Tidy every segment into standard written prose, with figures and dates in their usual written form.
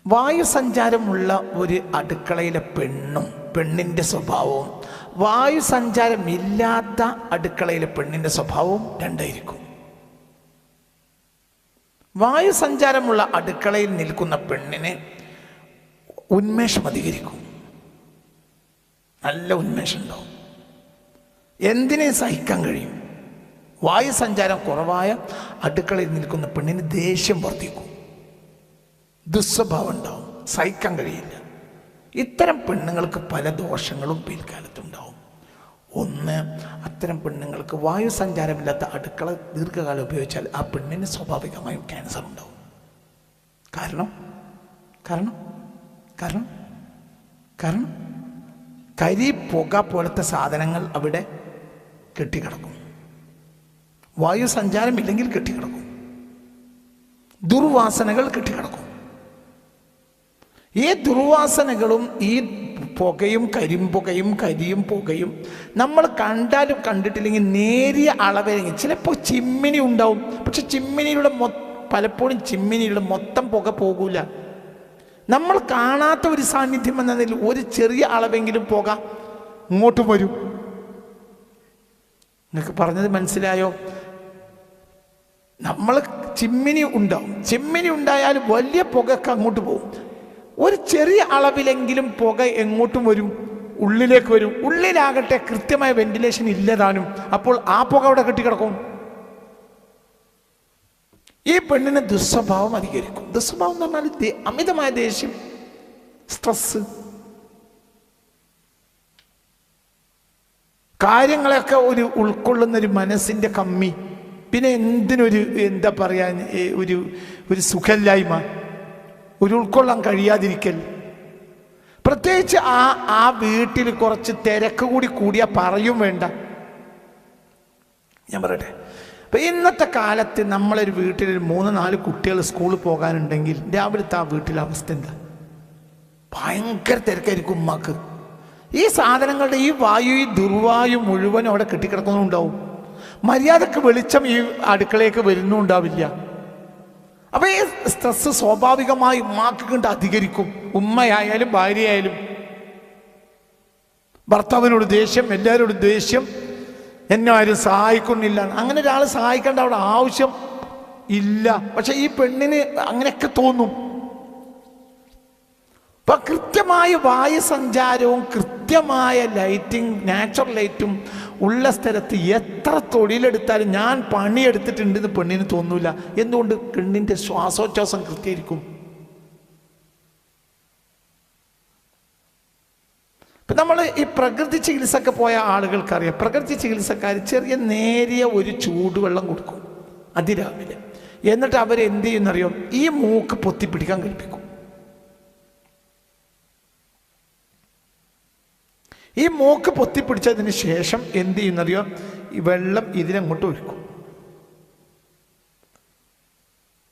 വായുസഞ്ചാരമുള്ള ഒരു അടുക്കളയിലെ പെണ്ണിൻ്റെ സ്വഭാവവും വായുസഞ്ചാരമില്ലാത്ത അടുക്കളയിലെ പെണ്ണിൻ്റെ സ്വഭാവവും രണ്ടായിരിക്കും. വായുസഞ്ചാരമുള്ള അടുക്കളയിൽ നിൽക്കുന്ന പെണ്ണിന് ഉന്മേഷം അധികരിക്കും, നല്ല ഉന്മേഷം ഉണ്ടാവും, എന്തിനെ സഹിക്കാൻ കഴിയും. വായുസഞ്ചാരം കുറവായ അടുക്കളയിൽ നിൽക്കുന്ന പെണ്ണിന് ദേഷ്യം വർദ്ധിക്കും, ദുസ്വഭാവം ഉണ്ടാവും, സഹിക്കാൻ കഴിയില്ല. ഇത്തരം പെണ്ണുങ്ങൾക്ക് പല ദോഷങ്ങളും പിൽക്കാലത്തുണ്ടാവും. ഒന്ന്, അത്തരം പെണ്ണുങ്ങൾക്ക് വായുസഞ്ചാരമില്ലാത്ത അടുക്കള ദീർഘകാലം ഉപയോഗിച്ചാൽ ആ പെണ്ണിന് സ്വാഭാവികമായും ക്യാൻസർ ഉണ്ടാവും. കാരണം കാരണം കാരണം കാരണം കരി, പുക പോലത്തെ സാധനങ്ങൾ അവിടെ കെട്ടിക്കിടക്കും. വായുസഞ്ചാരമില്ലെങ്കിൽ കെട്ടിക്കിടക്കും, ദുർവാസനകൾ കെട്ടിക്കിടക്കും. ഈ ദുർവാസനകളും ഈ പുകയും കരിമ്പുകയും കരിയും പുകയും നമ്മൾ കണ്ടാലും കണ്ടിട്ടില്ലെങ്കിൽ നേരിയ അളവിലെങ്കിൽ ചിലപ്പോൾ ചിമ്മിനി ഉണ്ടാവും. പക്ഷെ ചിമ്മിനിയുടെ പലപ്പോഴും ചിമ്മിനിയുടെ മൊത്തം പുക പോകൂല. നമ്മൾ കാണാത്ത ഒരു സാന്നിധ്യം എന്നതിൽ ഒരു ചെറിയ അളവെങ്കിലും പുക ഇങ്ങോട്ടും വരും. നിങ്ങൾക്ക് പറഞ്ഞത് മനസ്സിലായോ? നമ്മൾ ചിമ്മിനി ഉണ്ടാവും, ചിമ്മിനി ഉണ്ടായാൽ വലിയ പുകയൊക്കെ അങ്ങോട്ട് പോകും. ഒരു ചെറിയ അളവിലെങ്കിലും പുക എങ്ങോട്ടും വരും, ഉള്ളിലേക്ക് വരും. ഉള്ളിലാകട്ടെ കൃത്യമായ വെന്റിലേഷൻ ഇല്ലതാനും, അപ്പോൾ ആ പുക അവിടെ കെട്ടിക്കിടക്കും. ഈ പെണ്ണിന് ദുസ്വഭാവം അധികരിക്കും. ദുസ്വഭാവം എന്ന് പറഞ്ഞാൽ അമിതമായ ദേഷ്യം, സ്ട്രെസ്, കാര്യങ്ങളൊക്കെ ഒരു ഉൾക്കൊള്ളുന്നൊരു മനസ്സിൻ്റെ കമ്മി, പിന്നെ എന്തിനൊരു എന്താ പറയാ ഒരു സുഖമില്ലായ്മ, ഒരു ഉൾക്കൊള്ളാൻ കഴിയാതിരിക്കൽ. പ്രത്യേകിച്ച് ആ വീട്ടിൽ കുറച്ച് തിരക്ക് കൂടിയാൽ പറയും വേണ്ട. ഞാൻ പറയട്ടെ, അപ്പം ഇന്നത്തെ കാലത്ത് നമ്മളൊരു വീട്ടിലൊരു 3-4 കുട്ടികൾ സ്കൂളിൽ പോകാനുണ്ടെങ്കിൽ രാവിലത്തെ ആ വീട്ടിലെ അവസ്ഥ എന്താ? ഭയങ്കര തിരക്കായിരിക്കും ഉമ്മാക്ക്. ഈ സാധനങ്ങളുടെ ഈ വായു, ഈ ദുർവായു മുഴുവനും അവിടെ കെട്ടിക്കിടക്കുന്നുണ്ടാവും. മര്യാദക്ക് വെളിച്ചം ഈ അടുക്കളയൊക്കെ വരുന്നുണ്ടാവില്ല. അപ്പം ഈ സ്ട്രെസ് സ്വാഭാവികമായി ഉമ്മാക്ക് കണ്ട് അധികരിക്കും. ഉമ്മയായാലും ഭാര്യയായാലും ഭർത്താവിനോട് ദേഷ്യം, എല്ലാവരോടും ദേഷ്യം, എന്നെ ആരും സഹായിക്കുന്നില്ല. അങ്ങനെ ഒരാൾ സഹായിക്കേണ്ട അവിടെ ആവശ്യം ഇല്ല. പക്ഷെ ഈ പെണ്ണിന് അങ്ങനെയൊക്കെ തോന്നും. ഇപ്പം കൃത്യമായ വായുസഞ്ചാരവും കൃത്യമായ ലൈറ്റിംഗ്, നാച്ചുറൽ ലൈറ്റും ഉള്ള സ്ഥലത്ത് എത്ര തൊഴിലെടുത്താലും ഞാൻ പണിയെടുത്തിട്ടുണ്ടെന്ന് പെണ്ണിന് തോന്നൂല. എന്തുകൊണ്ട്? പെണ്ണിൻ്റെ ശ്വാസോച്ഛ്വാസം കൃത്യമായിരിക്കും. ഇപ്പം നമ്മൾ ഈ പ്രകൃതി ചികിത്സക്ക് പോയ ആളുകൾക്കറിയാം, പ്രകൃതി ചികിത്സക്കാർ ചെറിയ നേരിയ ഒരു ചൂടുവെള്ളം കൊടുക്കും അതിരാവിലെ. എന്നിട്ട് അവരെന്ത് ചെയ്യുന്നറിയോ? ഈ മൂക്ക് പൊത്തിപ്പിടിക്കാൻ കൽപ്പിക്കും. ഈ മൂക്ക് പൊത്തിപ്പിടിച്ചതിന് ശേഷം എന്ത് ചെയ്യുന്നറിയോ? ഈ വെള്ളം ഇതിലങ്ങോട്ട് ഒഴിക്കും.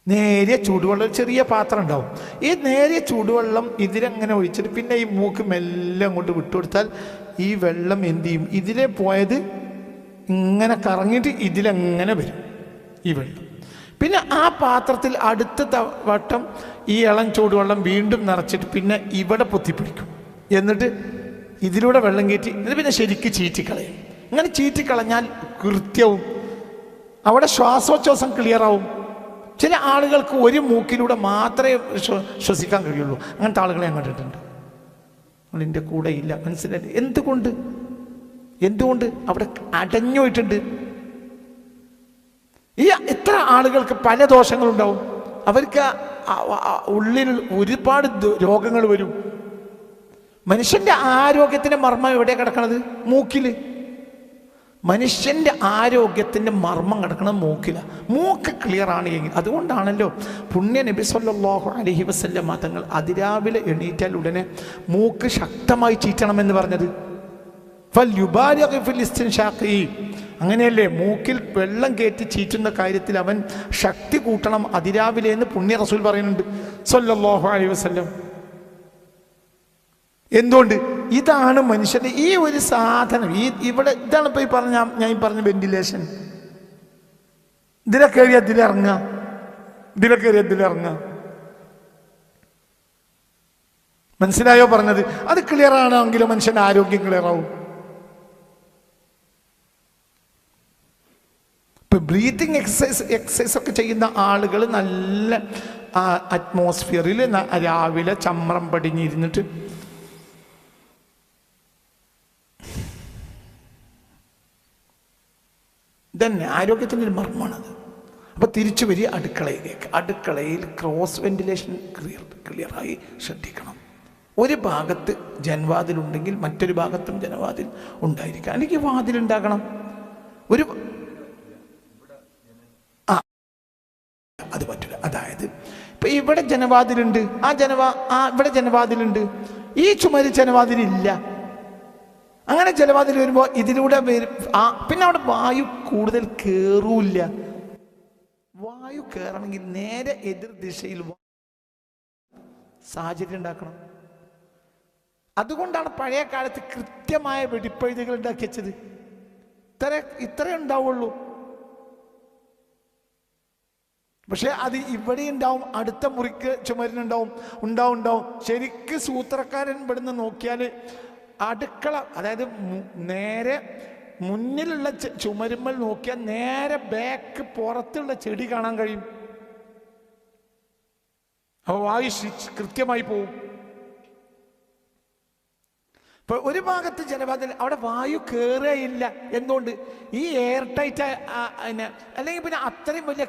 നേരിയ ചൂടുവെള്ളം, ചെറിയ പാത്രം ഉണ്ടാവും. ഈ നേരിയ ചൂടുവെള്ളം ഇതിലങ്ങനെ ഒഴിച്ചിട്ട് പിന്നെ ഈ മൂക്ക് മെല്ലെ അങ്ങോട്ട് വിട്ടുകൊടുത്താൽ ഈ വെള്ളം എന്ത് ചെയ്യും? ഇതിലെ പോയത് ഇങ്ങനെ കറങ്ങിയിട്ട് ഇതിലെങ്ങനെ വരും ഈ വെള്ളം. പിന്നെ ആ പാത്രത്തിൽ അടുത്ത വട്ടം ഈ ഇളം ചൂടുവെള്ളം വീണ്ടും നിറച്ചിട്ട് പിന്നെ ഇവിടെ പൊത്തിപ്പിടിക്കും. എന്നിട്ട് ഇതിലൂടെ വെള്ളം കയറ്റി ഇത് പിന്നെ ശരിക്ക് ചീറ്റിക്കളയും. ഇങ്ങനെ ചീറ്റിക്കളഞ്ഞാൽ കൃത്യവും അവിടെ ശ്വാസോച്ഛ്വാസം ക്ലിയറാവും. ചില ആളുകൾക്ക് ഒരു മൂക്കിലൂടെ മാത്രമേ ശ്വസിക്കാൻ കഴിയുള്ളൂ. അങ്ങനത്തെ ആളുകളെ ഞാൻ കണ്ടിട്ടുണ്ട്. നിൻ്റെ കൂടെ ഇല്ല, മനസ്സിലായി? എന്തുകൊണ്ട് അവിടെ അടഞ്ഞു പോയിട്ടുണ്ട്. ഈ ഇത്ര ആളുകൾക്ക് പല ദോഷങ്ങളുണ്ടാവും. അവർക്ക് ഉള്ളിൽ ഒരുപാട് രോഗങ്ങൾ വരും. മനുഷ്യൻ്റെ ആരോഗ്യത്തിൻ്റെ മർമ്മം എവിടെ കിടക്കണത്? മൂക്കിൽ. മനുഷ്യൻ്റെ ആരോഗ്യത്തിൻ്റെ മർമ്മം കിടക്കുന്നത് മൂക്കിലാണ്. മൂക്ക് ക്ലിയർ ആണ് എങ്കിൽ, അതുകൊണ്ടാണല്ലോ പുണ്യ നബി സല്ലല്ലാഹു അലൈഹി വസല്ലം തങ്ങൾ അതിരാവിലെ എണീറ്റാൽ ഉടനെ മൂക്ക് ശക്തമായി ചീറ്റണമെന്ന് പറഞ്ഞത്. ഫൽയുബാലിഗ് ഫിൽ ഇസ്തിൻഷാഖി, അങ്ങനെയല്ലേ? മൂക്കിൽ വെള്ളം കയറ്റി ചീറ്റുന്ന കാര്യത്തിൽ അവൻ ശക്തി കൂട്ടണം അതിരാവിലെ എന്ന് പുണ്യ റസൂൽ പറയുന്നുണ്ട് സല്ലല്ലാഹു അലൈഹി വസല്ലം. എന്തുകൊണ്ട്? ഇതാണ് മനുഷ്യൻ്റെ ഈ ഒരു സാധനം. ഇവിടെ ഇതാണ് ഇപ്പോൾ ഞാൻ പറഞ്ഞ വെന്റിലേഷൻ. ഇതിലെ കയറി അതിലിറങ്ങുക, ഇതിലെ കയറി അതിലിറങ്ങുക. മനസ്സിലായോ പറഞ്ഞത്? അത് ക്ലിയർ ആണെങ്കിലും മനുഷ്യന്റെ ആരോഗ്യം ക്ലിയർ ആവും. ഇപ്പൊ ബ്രീത്തിങ് എക്സസൈസ് ഒക്കെ ചെയ്യുന്ന ആളുകൾ നല്ല അറ്റ്മോസ്ഫിയറിൽ രാവിലെ ചമ്രം പടിഞ്ഞിരുന്നിട്ട് ഇതന്നെ ആരോഗ്യത്തിൻ്റെ ഒരു മർമ്മമാണത്. അപ്പൊ തിരിച്ചു വരിക അടുക്കളയിലേക്ക്. അടുക്കളയിൽ ക്രോസ് വെന്റിലേഷൻ ക്ലിയറായി ശ്രദ്ധിക്കണം. ഒരു ഭാഗത്ത് ജനവാതിലുണ്ടെങ്കിൽ മറ്റൊരു ഭാഗത്തും ജനവാതിൽ ഉണ്ടായിരിക്കണം, അല്ലെങ്കിൽ വാതിലുണ്ടാക്കണം. ഒരു അത് പറ്റില്ല. അതായത് ഇപ്പൊ ഇവിടെ ജനവാതിലുണ്ട്, ഇവിടെ ജനവാതിലുണ്ട്, ഈ ചുമര് ജനവാതിലില്ല. അങ്ങനെ ജനവാതിൽ വരുമ്പോൾ ഇതിലൂടെ പിന്നെ അവിടെ വായു കൂടുതൽ കയറൂല്ല. വായു കയറണമെങ്കിൽ നേരെ എതിർ ദിശയിൽ സാഹചര്യം ഉണ്ടാക്കണം. അതുകൊണ്ടാണ് പഴയ കാലത്ത് കൃത്യമായ വെടിപ്പഴുതുകൾ ഉണ്ടാക്കി വെച്ചത്. ഇത്രേ ഉണ്ടാവുള്ളൂ. പക്ഷെ അത് ഇവിടെ ഉണ്ടാവും, അടുത്ത മുറിക്ക് ചുമരിനുണ്ടാവും. ശരിക്ക് സൂത്രക്കാരൻ ഇവിടുന്ന് നോക്കിയാൽ അടുക്കള, അതായത് നേരെ മുന്നിലുള്ള ചുമരുമ്മൽ നോക്കിയാൽ നേരെ ബാക്ക് പുറത്തുള്ള ചെടി കാണാൻ കഴിയും. അപ്പോൾ വായു കൃത്യമായി പോവും. ഇപ്പൊ ഒരു ഭാഗത്ത് ജനവാതിൽ, അവിടെ വായു കയറുകയില്ല. എന്തുകൊണ്ട്? ഈ എയർ ടൈറ്റ് അല്ലെങ്കിൽ പിന്നെ അത്രയും വലിയ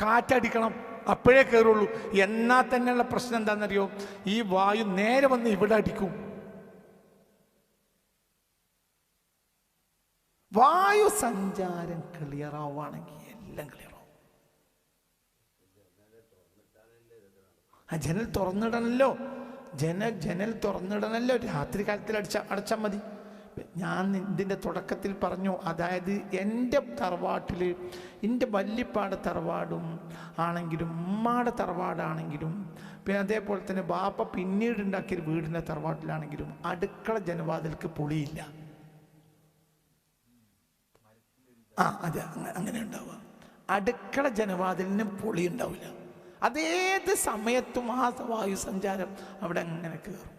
കാറ്റടിക്കണം, അപ്പോഴേ കയറുള്ളൂ. എന്നാൽ തന്നെയുള്ള പ്രശ്നം എന്താണെന്നറിയോ? ഈ വായു നേരെ വന്ന് ഇവിടെ അടിക്കും. വായു സഞ്ചാരം ക്ലിയർ ആവുകയാണെങ്കിൽ എല്ലാം ക്ലിയർ ആവും. ജനൽ തുറന്നിടണല്ലോ, ജനൽ തുറന്നിടണല്ലോ. രാത്രി കാലത്തിൽ അടച്ചാൽ മതി. ഞാൻ ഇതിൻ്റെ തുടക്കത്തിൽ പറഞ്ഞു, അതായത് എൻ്റെ തറവാട്ടിൽ, എൻ്റെ വല്യപ്പാട് തറവാടും ആണെങ്കിലും ഉമ്മാടെ തറവാടാണെങ്കിലും പിന്നെ അതേപോലെ തന്നെ ബാപ്പ പിന്നീട് ഉണ്ടാക്കിയ വീടിൻ്റെ തറവാട്ടിലാണെങ്കിലും അടുക്കള ജനവാതിൽക്ക് പൊളിയില്ല. അതെ, അങ്ങനെ ഉണ്ടാവുക. അടുക്കള ജനവാതിലിന് പൊളി ഉണ്ടാവില്ല. അതേത് സമയത്തും ആ വായു സഞ്ചാരം അവിടെ അങ്ങനെ കയറും.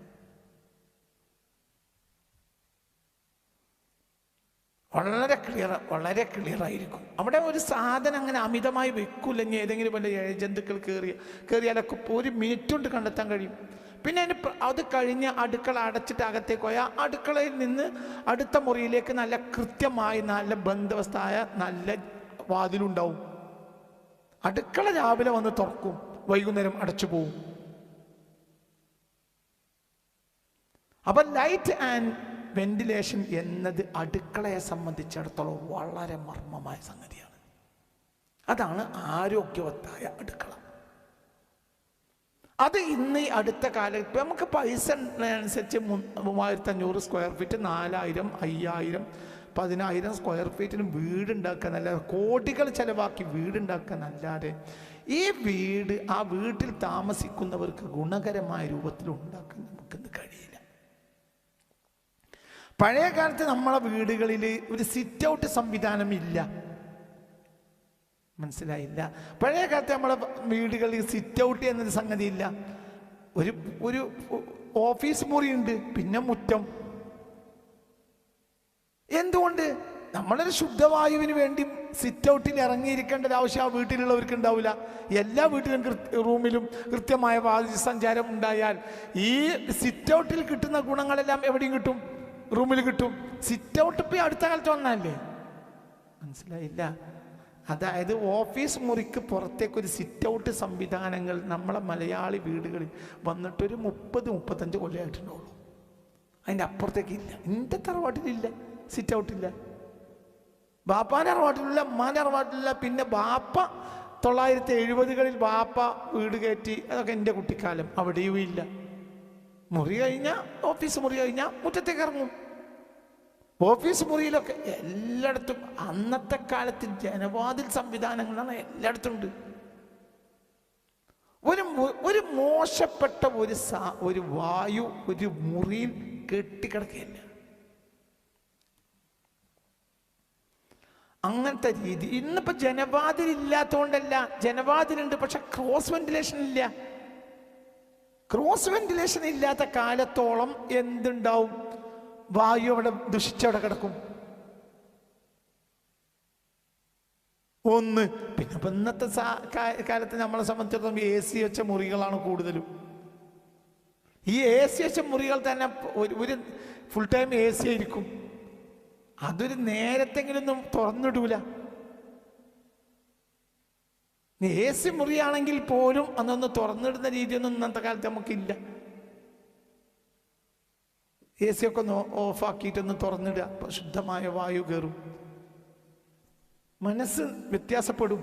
വളരെ ക്ലിയർ ആയിരിക്കും. അവിടെ ഒരു സാധനം അങ്ങനെ അമിതമായി വെക്കൂല്ലെങ്കിൽ ഏതെങ്കിലും വല്ല ജന്തുക്കൾ കയറിയാലൊക്കെ ഒരു മിനിറ്റ് കൊണ്ട് കണ്ടെത്താൻ കഴിയും. പിന്നെ അത് കഴിഞ്ഞ് അടുക്കള അടച്ചിട്ട് അകത്തേക്ക് പോയാൽ അടുക്കളയിൽ നിന്ന് അടുത്ത മുറിയിലേക്ക് നല്ല കൃത്യമായി നല്ല ബന്ധവസ്ഥായ നല്ല വാതിലുണ്ടാവും. അടുക്കള രാവിലെ വന്ന് തുറക്കും, വൈകുന്നേരം അടച്ചു പോവും. അപ്പൊ ലൈറ്റ് ആൻഡ് വെന്റിലേഷൻ എന്നത് അടുക്കളയെ സംബന്ധിച്ചിടത്തോളം വളരെ മർമ്മമായ സംഗതിയാണ്. അതാണ് ആരോഗ്യവത്തായ അടുക്കള. അത് ഇന്ന് ഈ അടുത്ത കാലം ഇപ്പം നമുക്ക് പൈസ അനുസരിച്ച് 3500 സ്ക്വയർ ഫീറ്റ്, 4000, 5000, 10000 സ്ക്വയർ ഫീറ്റിന് വീടുണ്ടാക്കുക നല്ലാതെ, കോടികൾ ചെലവാക്കി വീടുണ്ടാക്കുക നല്ലാതെ ഈ വീട് ആ വീട്ടിൽ താമസിക്കുന്നവർക്ക് ഗുണകരമായ രൂപത്തിൽ ഉണ്ടാക്കാൻ നമുക്കിന്ന് കഴിയില്ല. പഴയ കാലത്ത് നമ്മളെ വീടുകളിൽ ഒരു സിറ്റ് ഔട്ട് സംവിധാനം ഇല്ല. മനസ്സിലായില്ല? പഴയ കാലത്ത് നമ്മളെ വീടുകളിൽ സിറ്റ് ഔട്ട് എന്നൊരു സംഗതി ഇല്ല. ഒരു ഓഫീസ് മുറിയുണ്ട്, പിന്നെ മുറ്റം. എന്തുകൊണ്ട്? നമ്മളൊരു ശുദ്ധവായുവിന് വേണ്ടി സിറ്റ് ഔട്ടിൽ ഇറങ്ങിയിരിക്കേണ്ട ഒരു ആവശ്യം ആ വീട്ടിലുള്ളവർക്ക് ഉണ്ടാവില്ല. എല്ലാ വീട്ടിലും റൂമിലും കൃത്യമായ വായു സഞ്ചാരം ഉണ്ടായാൽ ഈ സിറ്റ് ഔട്ടിൽ കിട്ടുന്ന ഗുണങ്ങളെല്ലാം എവിടെയും കിട്ടും, റൂമിൽ കിട്ടും. സിറ്റ് ഔട്ട് ഇപ്പം അടുത്ത കാലത്ത് വന്നല്ലേ? മനസ്സിലായില്ല? അതായത് ഓഫീസ് മുറിക്ക് പുറത്തേക്കൊരു സിറ്റ് ഔട്ട് സംവിധാനങ്ങൾ നമ്മളെ മലയാളി വീടുകളിൽ വന്നിട്ടൊരു 30-35 കൊല്ലമായിട്ടുണ്ടാവുള്ളൂ. അതിൻ്റെ അപ്പുറത്തേക്ക് ഇല്ല. എൻ്റെ തറവാട്ടിലില്ല, സിറ്റ് ഔട്ടില്ല. ബാപ്പാൻ്റെ തറവാട്ടിലില്ല, ഉമ്മാൻ്റെ തറവാട്ടിലില്ല. പിന്നെ ബാപ്പ 970കളിൽ ബാപ്പ വീട് കയറ്റി, അതൊക്കെ എൻ്റെ കുട്ടിക്കാലം, അവിടെയും ഇല്ല. മുറി കഴിഞ്ഞാൽ, ഓഫീസ് മുറി കഴിഞ്ഞാൽ മുറ്റത്തേക്ക് ഇറങ്ങും. ഓഫീസ് മുറിയിലൊക്കെ എല്ലായിടത്തും അന്നത്തെ കാലത്ത് ജനവാതിൽ സംവിധാനങ്ങളാണ് എല്ലായിടത്തും ഉണ്ട്. ഒരു മോശപ്പെട്ട ഒരു വായു ഒരു മുറിയിൽ കെട്ടിക്കിടക്കുകയില്ല. അങ്ങനത്തെ രീതി. ഇന്നിപ്പോ ജനവാതിൽ ഇല്ലാത്തതുകൊണ്ടല്ല, ജനവാതിലുണ്ട്, പക്ഷെ ക്രോസ് വെന്റിലേഷൻ ഇല്ല. ക്രോസ് വെന്റിലേഷൻ ഇല്ലാത്ത കാലത്തോളം എന്തുണ്ടാവും? വായു അവിടെ ദുഷിച്ചവിടെ കിടക്കും. ഒന്ന് പിന്നെ ഇപ്പം ഇന്നത്തെ കാലത്ത് നമ്മളെ സംബന്ധിച്ചിടത്തോളം AC വെച്ച മുറികളാണ് കൂടുതലും. ഈ AC വെച്ച മുറികൾ തന്നെ ഒരു ഫുൾ ടൈം AC ആയിരിക്കും. അതൊരു നേരത്തെങ്കിലും ഒന്നും തുറന്നിടൂല. AC മുറിയാണെങ്കിൽ പോലും അന്നൊന്ന് തുറന്നിടുന്ന രീതിയൊന്നും ഇന്നത്തെ കാലത്ത് നമുക്കില്ല. AC ഒക്കെ ഒന്ന് ഓഫാക്കിയിട്ടൊന്ന് തുറന്നിടുക, ശുദ്ധമായ വായു കയറും, മനസ്സ് വ്യത്യാസപ്പെടും.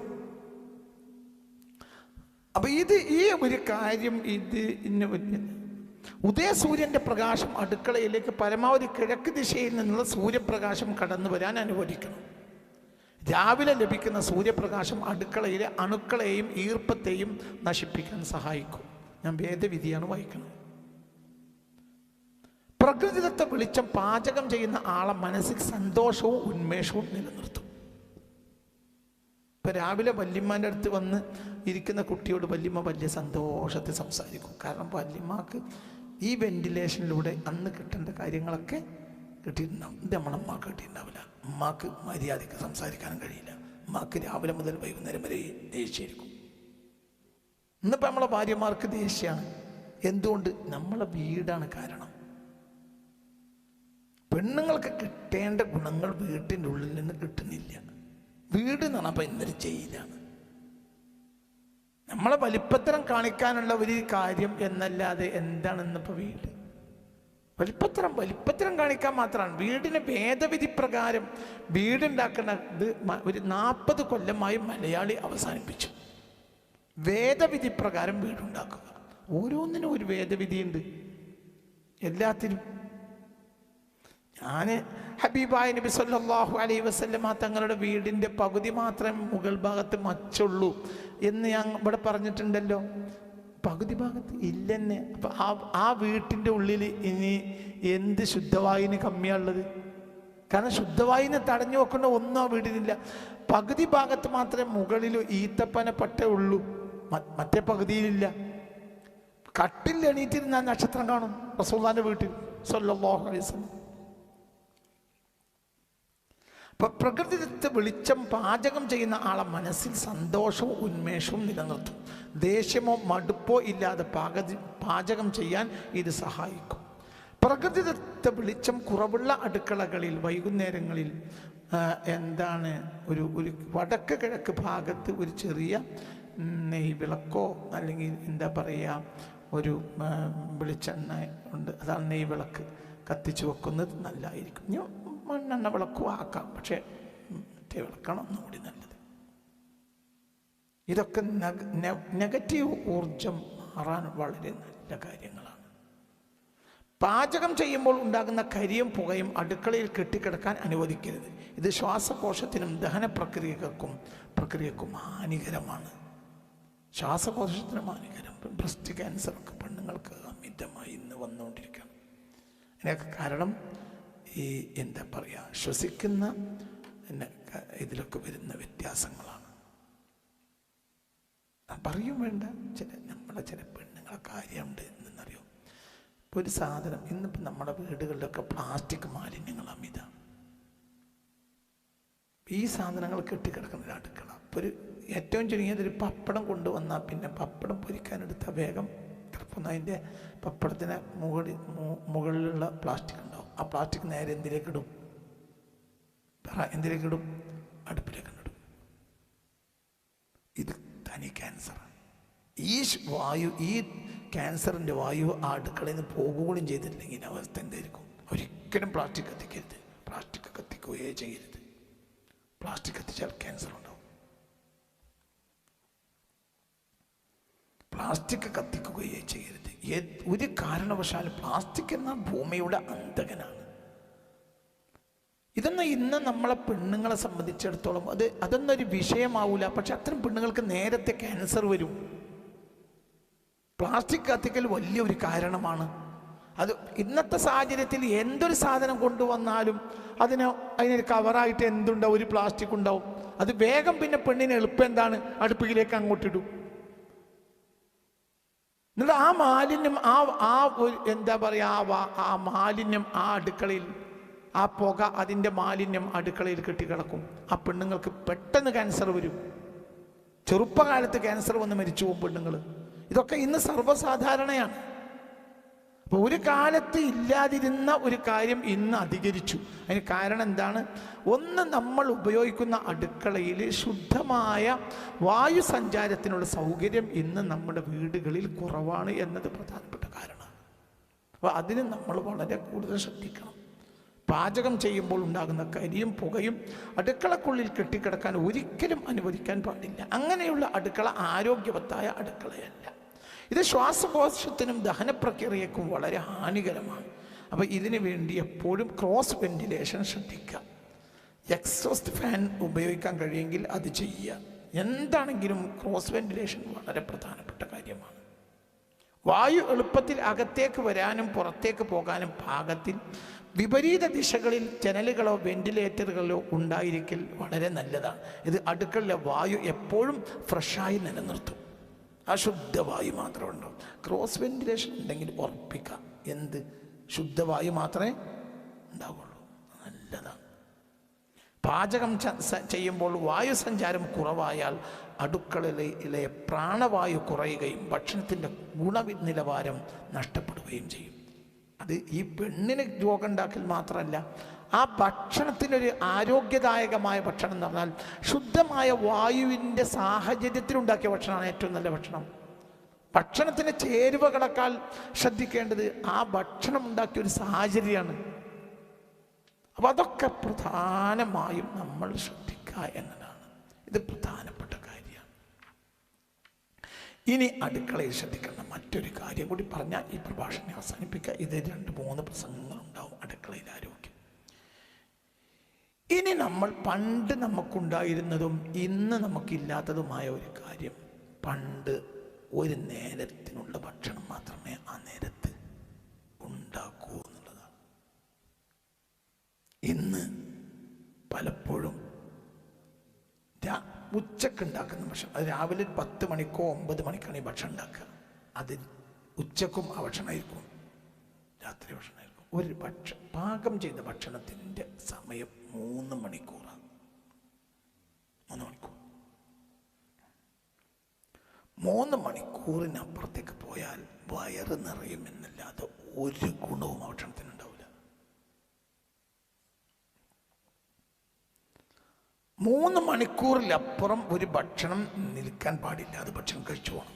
അപ്പൊ ഈ ഒരു കാര്യം ഉദയസൂര്യന്റെ പ്രകാശം അടുക്കളയിലേക്ക് പരമാവധി കിഴക്ക് ദിശയിൽ നിന്നുള്ള സൂര്യപ്രകാശം കടന്നു വരാൻ അനുവദിക്കണം. രാവിലെ ലഭിക്കുന്ന സൂര്യപ്രകാശം അടുക്കളയിലെ അണുക്കളെയും ഈർപ്പത്തെയും നശിപ്പിക്കാൻ സഹായിക്കും. ഞാൻ ഭേദവിധിയാണ് വായിക്കുന്നത്. പ്രകൃതിദത്ത വെളിച്ചം പാചകം ചെയ്യുന്ന ആളെ മനസ്സിൽ സന്തോഷവും ഉന്മേഷവും നിലനിർത്തും. ഇപ്പൊ രാവിലെ വല്യമ്മാൻ്റെ അടുത്ത് വന്ന് ഇരിക്കുന്ന കുട്ടിയോട് വല്യമ്മ വലിയ സന്തോഷത്തിൽ സംസാരിക്കും. കാരണം വല്യമ്മക്ക് ഈ വെന്റിലേഷനിലൂടെ അന്ന് കിട്ടേണ്ട കാര്യങ്ങളൊക്കെ കിട്ടിയിട്ടുണ്ടാവും. ഇത് നമ്മളമ്മക്ക് കിട്ടിയിട്ടുണ്ടാവില്ല. അമ്മക്ക് മര്യാദയ്ക്ക് സംസാരിക്കാനും കഴിയില്ല. അമ്മക്ക് രാവിലെ മുതൽ വൈകുന്നേരം വരെ ദേഷ്യമായിരിക്കും. ഇന്നിപ്പോൾ നമ്മളെ ഭാര്യമാർക്ക് ദേഷ്യമാണ്. എന്തുകൊണ്ട്? നമ്മളെ വീടാണ് കാരണം. പെണ്ണുങ്ങൾക്ക് കിട്ടേണ്ട ഗുണങ്ങൾ വീട്ടിൻ്റെ ഉള്ളിൽ നിന്ന് കിട്ടുന്നില്ല. വീട് എന്ന് പറഞ്ഞപ്പോൾ ഇന്നൊരു ജയിലാണ്. നമ്മളെ വലിപ്പത്തരം കാണിക്കാനുള്ള ഒരു കാര്യം എന്നല്ലാതെ എന്താണ് ഇന്നിപ്പോൾ വീട്? വലിപ്പത്തരം കാണിക്കാൻ മാത്രമാണ്. വീടിന് ഭേദവിധി പ്രകാരം വീടുണ്ടാക്കുന്നത് ഒരു 40 കൊല്ലമായി മലയാളി അവസാനിപ്പിച്ചു. വേദവിധി പ്രകാരം വീടുണ്ടാക്കുക. ഓരോന്നിനും ഒരു വേദവിധിയുണ്ട്, എല്ലാത്തിനും. ഞാൻ ഹബീബായ നബി സല്ലല്ലാഹു അലൈഹി വസല്ലമ തങ്ങളുടെ വീടിൻ്റെ പകുതി മാത്രമേ മുകൾ ഭാഗത്ത് മച്ചുള്ളൂ എന്ന് ഞാൻ ഇവിടെ പറഞ്ഞിട്ടുണ്ടല്ലോ. പകുതി ഭാഗത്ത് ഇല്ലെന്നെ. അപ്പം ആ വീട്ടിൻ്റെ ഉള്ളിൽ ഇനി എന്ത് ശുദ്ധവായുവിന് കമ്മിയാണുള്ളത്? കാരണം ശുദ്ധവായുവിനെ തടഞ്ഞു വെക്കേണ്ട ഒന്നും ആ വീടിനില്ല. പകുതി ഭാഗത്ത് മാത്രമേ മുകളിൽ ഈത്തപ്പന പട്ട ഉള്ളൂ, മറ്റേ പകുതിയിലില്ല. കട്ടിൽ എണീറ്റിരുന്ന നക്ഷത്രം കാണും റസൂലുള്ളാഹിന്റെ വീട്ടിൽ സല്ലല്ലാഹു അലൈഹി വസല്ലം. അപ്പൊ പ്രകൃതിദത്ത വെളിച്ചം പാചകം ചെയ്യുന്ന ആളെ മനസ്സിൽ സന്തോഷവും ഉന്മേഷവും നിലനിർത്തും. ദേഷ്യമോ മടുപ്പോ ഇല്ലാതെ പാചകം ചെയ്യാൻ ഇത് സഹായിക്കും. പ്രകൃതിദത്ത വെളിച്ചം കുറവുള്ള അടുക്കളകളിൽ വൈകുന്നേരങ്ങളിൽ ഒരു വടക്ക് കിഴക്ക് ഭാഗത്ത് ഒരു ചെറിയ നെയ് വിളക്കോ അല്ലെങ്കിൽ എന്താ പറയുക ഒരു വെളിച്ചെണ്ണ ഉണ്ട്, അതാണ് നെയ് വിളക്ക്, കത്തിച്ചു വെക്കുന്നത് നല്ലതായിരിക്കും. മണ്ണെണ്ണ വിളക്കും ആക്കാം, പക്ഷേ മറ്റേ വിളക്കാണ് ഒന്നുകൂടി നല്ലത്. ഇതൊക്കെ നെഗറ്റീവ് ഊർജം മാറാൻ വളരെ നല്ല കാര്യങ്ങളാണ്. പാചകം ചെയ്യുമ്പോൾ ഉണ്ടാകുന്ന കരിയും പുകയും അടുക്കളയിൽ കെട്ടിക്കിടക്കാൻ അനുവദിക്കരുത്. ഇത് ശ്വാസകോശത്തിനും ദഹന പ്രക്രിയക്കും ഹാനികരമാണ്. ശ്വാസകോശത്തിനും ഹാനികരം. ബ്രസ്റ്റ് ക്യാൻസറൊക്കെ പെണ്ണുങ്ങൾക്ക് അമിതമായി ഇന്ന് വന്നുകൊണ്ടിരിക്കുകയാണ്. അതിനൊക്കെ കാരണം ഈ എന്താ പറയുക, ശ്വസിക്കുന്ന ഇതിലൊക്കെ വരുന്ന വ്യത്യാസങ്ങളാണ്. പറയും വേണ്ട, നമ്മളെ ചില പെണ്ണുങ്ങളെ കാര്യമുണ്ട് എന്നറിയോ. ഇപ്പോൾ ഒരു സാധനം ഇന്നിപ്പോൾ നമ്മുടെ വീടുകളിലൊക്കെ പ്ലാസ്റ്റിക് മാലിന്യങ്ങൾ അമിതമാണ്. ഈ സാധനങ്ങൾ കെട്ടിക്കിടക്കുന്ന അടുക്കള. ഇപ്പോൾ ഏറ്റവും ചുരുങ്ങിയതൊരു പപ്പടം കൊണ്ടുവന്നാൽ പിന്നെ പപ്പടം പൊരിക്കാനെടുത്ത വേഗം ചിലപ്പോൾ അതിൻ്റെ പപ്പടത്തിന് മുകളിലുള്ള പ്ലാസ്റ്റിക് ഉണ്ടാവും. ആ പ്ലാസ്റ്റിക് നേരെ എന്തിലേക്കിടും? അടുപ്പിലേക്ക് ഇടും. ഇത് തനി ക്യാൻസറാണ്. ഈ ക്യാൻസറിൻ്റെ വായു ആ അടുക്കളയിൽ നിന്ന് പോകുകയും ചെയ്തിട്ടില്ലെങ്കിൽ അവസ്ഥ എന്തായിരിക്കും? ഒരിക്കലും പ്ലാസ്റ്റിക് കത്തിക്കരുത്. പ്ലാസ്റ്റിക് കത്തിക്കുകയേ ചെയ്യരുത്. പ്ലാസ്റ്റിക് കത്തിച്ചാൽ ക്യാൻസർ ഉണ്ടാവും. പ്ലാസ്റ്റിക് കത്തിക്കുകയേ ചെയ്യരുത്. ഒരു കാരണവശാലും പ്ലാസ്റ്റിക് എന്ന ഭൂമിയുടെ അന്തകനാണ്. ഇതൊന്നും ഇന്ന് നമ്മളെ പെണ്ണുങ്ങളെ സംബന്ധിച്ചിടത്തോളം അതൊന്നൊരു വിഷയമാവില്ല. പക്ഷെ അത്തരം പെണ്ണുങ്ങൾക്ക് നേരത്തെ ക്യാൻസർ വരും. പ്ലാസ്റ്റിക് കത്തിക്കൽ വലിയൊരു കാരണമാണ്. അത് ഇന്നത്തെ സാഹചര്യത്തിൽ എന്തൊരു സാധനം കൊണ്ടുവന്നാലും അതിനൊരു കവറായിട്ട് എന്തുണ്ടാവും? ഒരു പ്ലാസ്റ്റിക് ഉണ്ടാവും. അത് വേഗം പിന്നെ പെണ്ണിന് എളുപ്പം എന്താണ്? അടുപ്പിലേക്ക് അങ്ങോട്ടിടും. എന്നിട്ട് ആ മാലിന്യം ആ ഒരു എന്താ പറയുക, ആ മാലിന്യം ആ അടുക്കളയിൽ, ആ പുക, അതിൻ്റെ മാലിന്യം അടുക്കളയിൽ കെട്ടിക്കിടക്കും. ആ പെണ്ണുങ്ങൾക്ക് പെട്ടെന്ന് ക്യാൻസർ വരും. ചെറുപ്പകാലത്ത് ക്യാൻസർ വന്ന് മരിച്ചു പോകും പെണ്ണുങ്ങൾ. ഇതൊക്കെ ഇന്ന് സർവ്വസാധാരണയാണ്. അപ്പോൾ ഒരു കാലത്ത് ഇല്ലാതിരുന്ന ഒരു കാര്യം ഇന്ന് അധികരിച്ചു. അതിന് കാരണം എന്താണ്? ഒന്ന്, നമ്മൾ ഉപയോഗിക്കുന്ന അടുക്കളയിൽ ശുദ്ധമായ വായു സഞ്ചാരത്തിനുള്ള സൗകര്യം ഇന്ന് നമ്മുടെ വീടുകളിൽ കുറവാണ് എന്നത് പ്രധാനപ്പെട്ട കാരണമാണ്. അപ്പോൾ അതിന് നമ്മൾ വളരെ കൂടുതൽ ശ്രദ്ധിക്കണം. പാചകം ചെയ്യുമ്പോൾ ഉണ്ടാകുന്ന കരിയും പുകയും അടുക്കളക്കുള്ളിൽ കെട്ടിക്കിടക്കാൻ ഒരിക്കലും അനുവദിക്കാൻ പാടില്ല. അങ്ങനെയുള്ള അടുക്കള ആരോഗ്യവത്തായ അടുക്കളയല്ല. ഇത് ശ്വാസകോശത്തിനും ദഹനപ്രക്രിയക്കും വളരെ ഹാനികരമാണ്. അപ്പോൾ ഇതിനു വേണ്ടി എപ്പോഴും ക്രോസ് വെന്റിലേഷൻ ശ്രദ്ധിക്കുക. എക്സോസ്റ്റ് ഫാൻ ഉപയോഗിക്കാൻ കഴിയുമെങ്കിൽ അത് ചെയ്യുക. എന്താണെങ്കിലും ക്രോസ് വെന്റിലേഷൻ വളരെ പ്രധാനപ്പെട്ട കാര്യമാണ്. വായു എളുപ്പത്തിൽ അകത്തേക്ക് വരാനും പുറത്തേക്ക് പോകാനും പാകത്തിൽ വിപരീത ദിശകളിൽ ജനലുകളോ വെന്റിലേറ്ററുകളോ ഉണ്ടായിരിക്കൽ വളരെ നല്ലതാണ്. ഇത് അടുക്കളയിലെ വായു എപ്പോഴും ഫ്രഷായി നിലനിർത്തും. അശുദ്ധവായു മാത്രമേ ഉണ്ടാവും. ക്രോസ് വെന്റിലേഷൻ ഉണ്ടെങ്കിൽ ഉറപ്പിക്കാം, എന്ത് ശുദ്ധവായു മാത്രമേ ഉണ്ടാവുള്ളൂ. നല്ലതാണ്. പാചകം ചെയ്യുമ്പോൾ വായു സഞ്ചാരം കുറവായാൽ അടുക്കളയിലെ പ്രാണവായു കുറയുകയും ഭക്ഷണത്തിൻ്റെ ഗുണനിലവാരം നഷ്ടപ്പെടുകയും ചെയ്യും. അത് ഈ പെണ്ണിന് രോഗം ഉണ്ടാക്കൽ മാത്രമല്ല, ആ ഭക്ഷണത്തിനൊരു ആരോഗ്യദായകമായ ഭക്ഷണം എന്ന് പറഞ്ഞാൽ ശുദ്ധമായ വായുവിൻ്റെ സാഹചര്യത്തിലുണ്ടാക്കിയ ഭക്ഷണമാണ് ഏറ്റവും നല്ല ഭക്ഷണം. ഭക്ഷണത്തിൻ്റെ ചേരുവകളെക്കാൾ ശ്രദ്ധിക്കേണ്ടത് ആ ഭക്ഷണം ഉണ്ടാക്കിയ ഒരു സാഹചര്യമാണ്. അപ്പം അതൊക്കെ പ്രധാനമായും നമ്മൾ ശ്രദ്ധിക്കുക എന്നതാണ്. ഇത് പ്രധാനപ്പെട്ട കാര്യമാണ്. ഇനി അടുക്കളയിൽ ശ്രദ്ധിക്കേണ്ട മറ്റൊരു കാര്യം കൂടി പറഞ്ഞാൽ ഈ പ്രഭാഷണം അവസാനിപ്പിക്കുക. ഇത് 2-3 പ്രസംഗങ്ങളുണ്ടാവും അടുക്കളയിൽ ആരോഗ്യം. ഇനി നമ്മൾ പണ്ട് നമുക്കുണ്ടായിരുന്നതും ഇന്ന് നമുക്കില്ലാത്തതുമായ ഒരു കാര്യം, പണ്ട് ഒരു നേരത്തിനുള്ള ഭക്ഷണം മാത്രമേ ആ നേരത്ത് ഉണ്ടാക്കൂ എന്നുള്ളതാണ്. ഇന്ന് പലപ്പോഴും ഉച്ചക്ക് ഉണ്ടാക്കുന്ന ഭക്ഷണം, അത് രാവിലെ 10 മണിക്കോ 9 മണിക്കാണ് ഈ ഭക്ഷണം ഉണ്ടാക്കുക. അത് ഉച്ചക്കും ആ ഭക്ഷണമായിരിക്കും, രാത്രി ഭക്ഷണമായിരിക്കും. ഒരു പാകം ചെയ്ത ഭക്ഷണത്തിൻ്റെ സമയം 3 മണിക്കൂറാണ്. 3 മണിക്കൂർ. 3 മണിക്കൂറിനപ്പുറത്തേക്ക് പോയാൽ വയറ് നിറയുമെന്നല്ലാതെ ഒരു ഗുണവും ആ ഭക്ഷണത്തിന് ഉണ്ടാവില്ല. 3 മണിക്കൂറിലപ്പുറം ഒരു ഭക്ഷണം നിൽക്കാൻ പാടില്ല. അത് ഭക്ഷണം കഴിച്ചു പോകണം.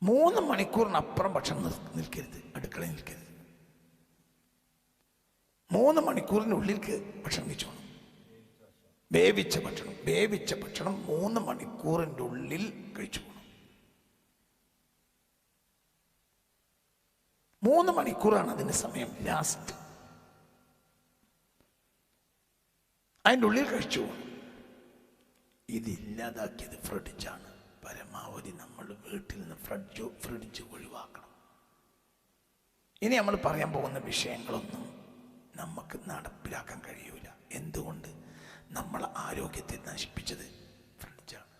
3 മണിക്കൂറിനപ്പുറം ഭക്ഷണം നിൽക്കരുത്, അടുക്കളയിൽ നിൽക്കരുത്. 3 മണിക്കൂറിനുള്ളിൽ ഭക്ഷണം കഴിച്ചു പോകണം. വേവിച്ച ഭക്ഷണം 3 മണിക്കൂറിൻ്റെ ഉള്ളിൽ കഴിച്ചു പോകണം. 3 മണിക്കൂറാണ് അതിൻ്റെ സമയം ലാസ്റ്റ്. അതിൻ്റെ ഉള്ളിൽ കഴിച്ചു പോകണം. ഇതില്ലാതാക്കിയത് ഫ്രിഡ്ജാണ്. പരമാവധി നമ്മൾ വീട്ടിൽ നിന്ന് ഫ്രിഡ്ജ് ഒഴിവാക്കണം. ഇനി നമ്മൾ പറയാൻ പോകുന്ന വിഷയങ്ങളൊന്നും നമുക്ക് നടപ്പിലാക്കാൻ കഴിയൂല. എന്തുകൊണ്ട്? നമ്മളെ ആരോഗ്യത്തെ നശിപ്പിച്ചത് ഫ്രിഡ്ജാണ്.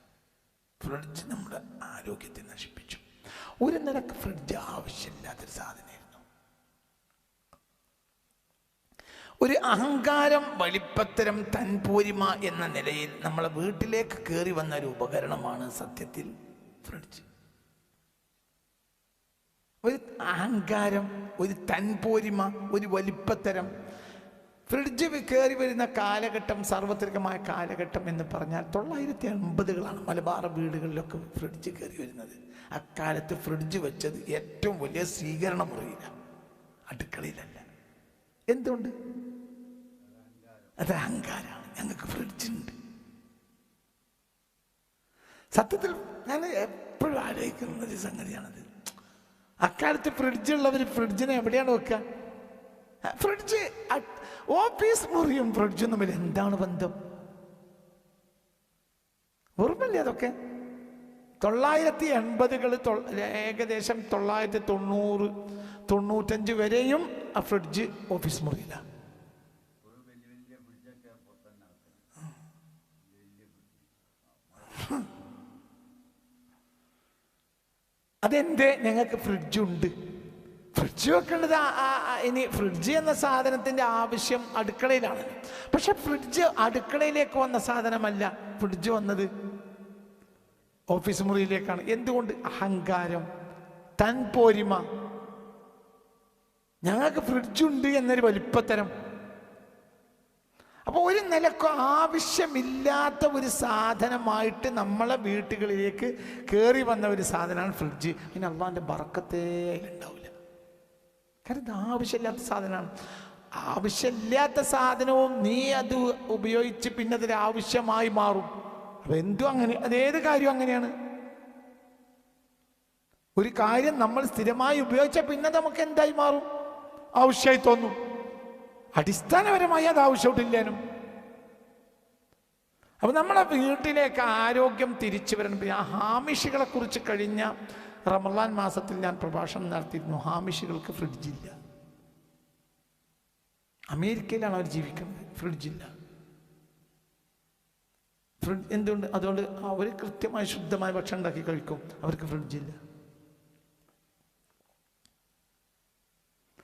ഫ്രിഡ്ജ് നമ്മുടെ ആരോഗ്യത്തെ നശിപ്പിച്ചു. ഒരു നിലക്ക് ഫ്രിഡ്ജ് ആവശ്യമില്ലാത്തൊരു സാധനമായിരുന്നു. ഒരു അഹങ്കാരം, വലിപ്പത്തരം, തൻപോരിമ എന്ന നിലയിൽ നമ്മളെ വീട്ടിലേക്ക് കയറി വന്ന ഒരു ഉപകരണമാണ് സത്യത്തിൽ ഫ്രിഡ്ജ്. ഒരു അഹങ്കാരം, ഒരു തൻപോരിമ, ഒരു വലിപ്പത്തരം. ഫ്രിഡ്ജ് കയറി വരുന്ന കാലഘട്ടം, സാർവത്രികമായ കാലഘട്ടം എന്ന് പറഞ്ഞാൽ 1980-കളാണ്. മലബാർ വീടുകളിലൊക്കെ ഫ്രിഡ്ജ് കയറി വരുന്നത്. അക്കാലത്ത് ഫ്രിഡ്ജ് വെച്ചത് ഏറ്റവും വലിയ സ്വീകരണ മുറിയിലാണ്, അടുക്കളയിലല്ല. എന്തുകൊണ്ട്? അത് അഹങ്കാരമാണ്. ഞങ്ങൾക്ക് ഫ്രിഡ്ജുണ്ട്. സത്യത്തിൽ ഞാൻ എപ്പോഴും ആലോചിക്കുന്ന ഒരു സംഗതിയാണത്. അക്കാലത്ത് ഫ്രിഡ്ജുള്ളവർ ഫ്രിഡ്ജിനെ എവിടെയാണ് വെക്കുക? ഫ്രിഡ്ജ് ഓഫീസ് മുറിയും ഫ്രിഡ്ജും തമ്മിൽ എന്താണ് ബന്ധം? ഓർമ്മയില്ലേ അതൊക്കെ? 1980-കൾ, ഏകദേശം 1990, 95 വരെയും ആ ഫ്രിഡ്ജ് ഓഫീസ് മുറിയിലാണ്. അതെന്തേ? ഞങ്ങൾക്ക് ഫ്രിഡ്ജുണ്ട്. ഫ്രിഡ്ജ് വെക്കേണ്ടത് ഇനി ഫ്രിഡ്ജ് എന്ന സാധനത്തിൻ്റെ ആവശ്യം അടുക്കളയിലാണ്. പക്ഷെ ഫ്രിഡ്ജ് അടുക്കളയിലേക്ക് വന്ന സാധനമല്ല. ഫ്രിഡ്ജ് വന്നത് ഓഫീസ് മുറിയിലേക്കാണ്. എന്തുകൊണ്ട്? അഹങ്കാരം, തൻപോരിമ. ഞങ്ങൾക്ക് ഫ്രിഡ്ജുണ്ട് എന്നൊരു വലിപ്പത്തരം. അപ്പോൾ ഒരു നിലക്കും ആവശ്യമില്ലാത്ത ഒരു സാധനമായിട്ട് നമ്മളെ വീട്ടുകളിലേക്ക് കയറി വന്ന ഒരു സാധനമാണ് ഫ്രിഡ്ജ്. പിന്നെ അള്ളാൻ്റെ ബറക്കത്തേ അതിലുണ്ടാവില്ല. കാരണം ഇത് ആവശ്യമില്ലാത്ത സാധനമാണ്. ആവശ്യമില്ലാത്ത സാധനവും നീ അത് ഉപയോഗിച്ച് പിന്നെ അതൊരു ആവശ്യമായി മാറും. അപ്പം എന്തും അങ്ങനെ, അതേത് കാര്യവും അങ്ങനെയാണ്. ഒരു കാര്യം നമ്മൾ സ്ഥിരമായി ഉപയോഗിച്ചാൽ പിന്നെ നമുക്ക് എന്തായി മാറും? ആവശ്യമായി തോന്നും. അടിസ്ഥാനപരമായി അത് ആവശ്യമില്ലാനും. അപ്പം നമ്മളെ വീട്ടിലേക്ക് ആരോഗ്യം തിരിച്ചു വരണം. പിന്നെ ആ ഹാമിഷികളെ കുറിച്ച് കഴിഞ്ഞ റമളാൻ മാസത്തിൽ ഞാൻ പ്രഭാഷണം നടത്തിയിരുന്നു. ഹാമിഷികൾക്ക് ഫ്രിഡ്ജില്ല. അമേരിക്കയിലാണ് അവർ ജീവിക്കുന്നത്. ഫ്രിഡ്ജില്ല. എന്തുകൊണ്ട്? അതുകൊണ്ട് അവർ കൃത്യമായി ശുദ്ധമായ ഭക്ഷണം ഉണ്ടാക്കി കഴിക്കും. അവർക്ക് ഫ്രിഡ്ജില്ല.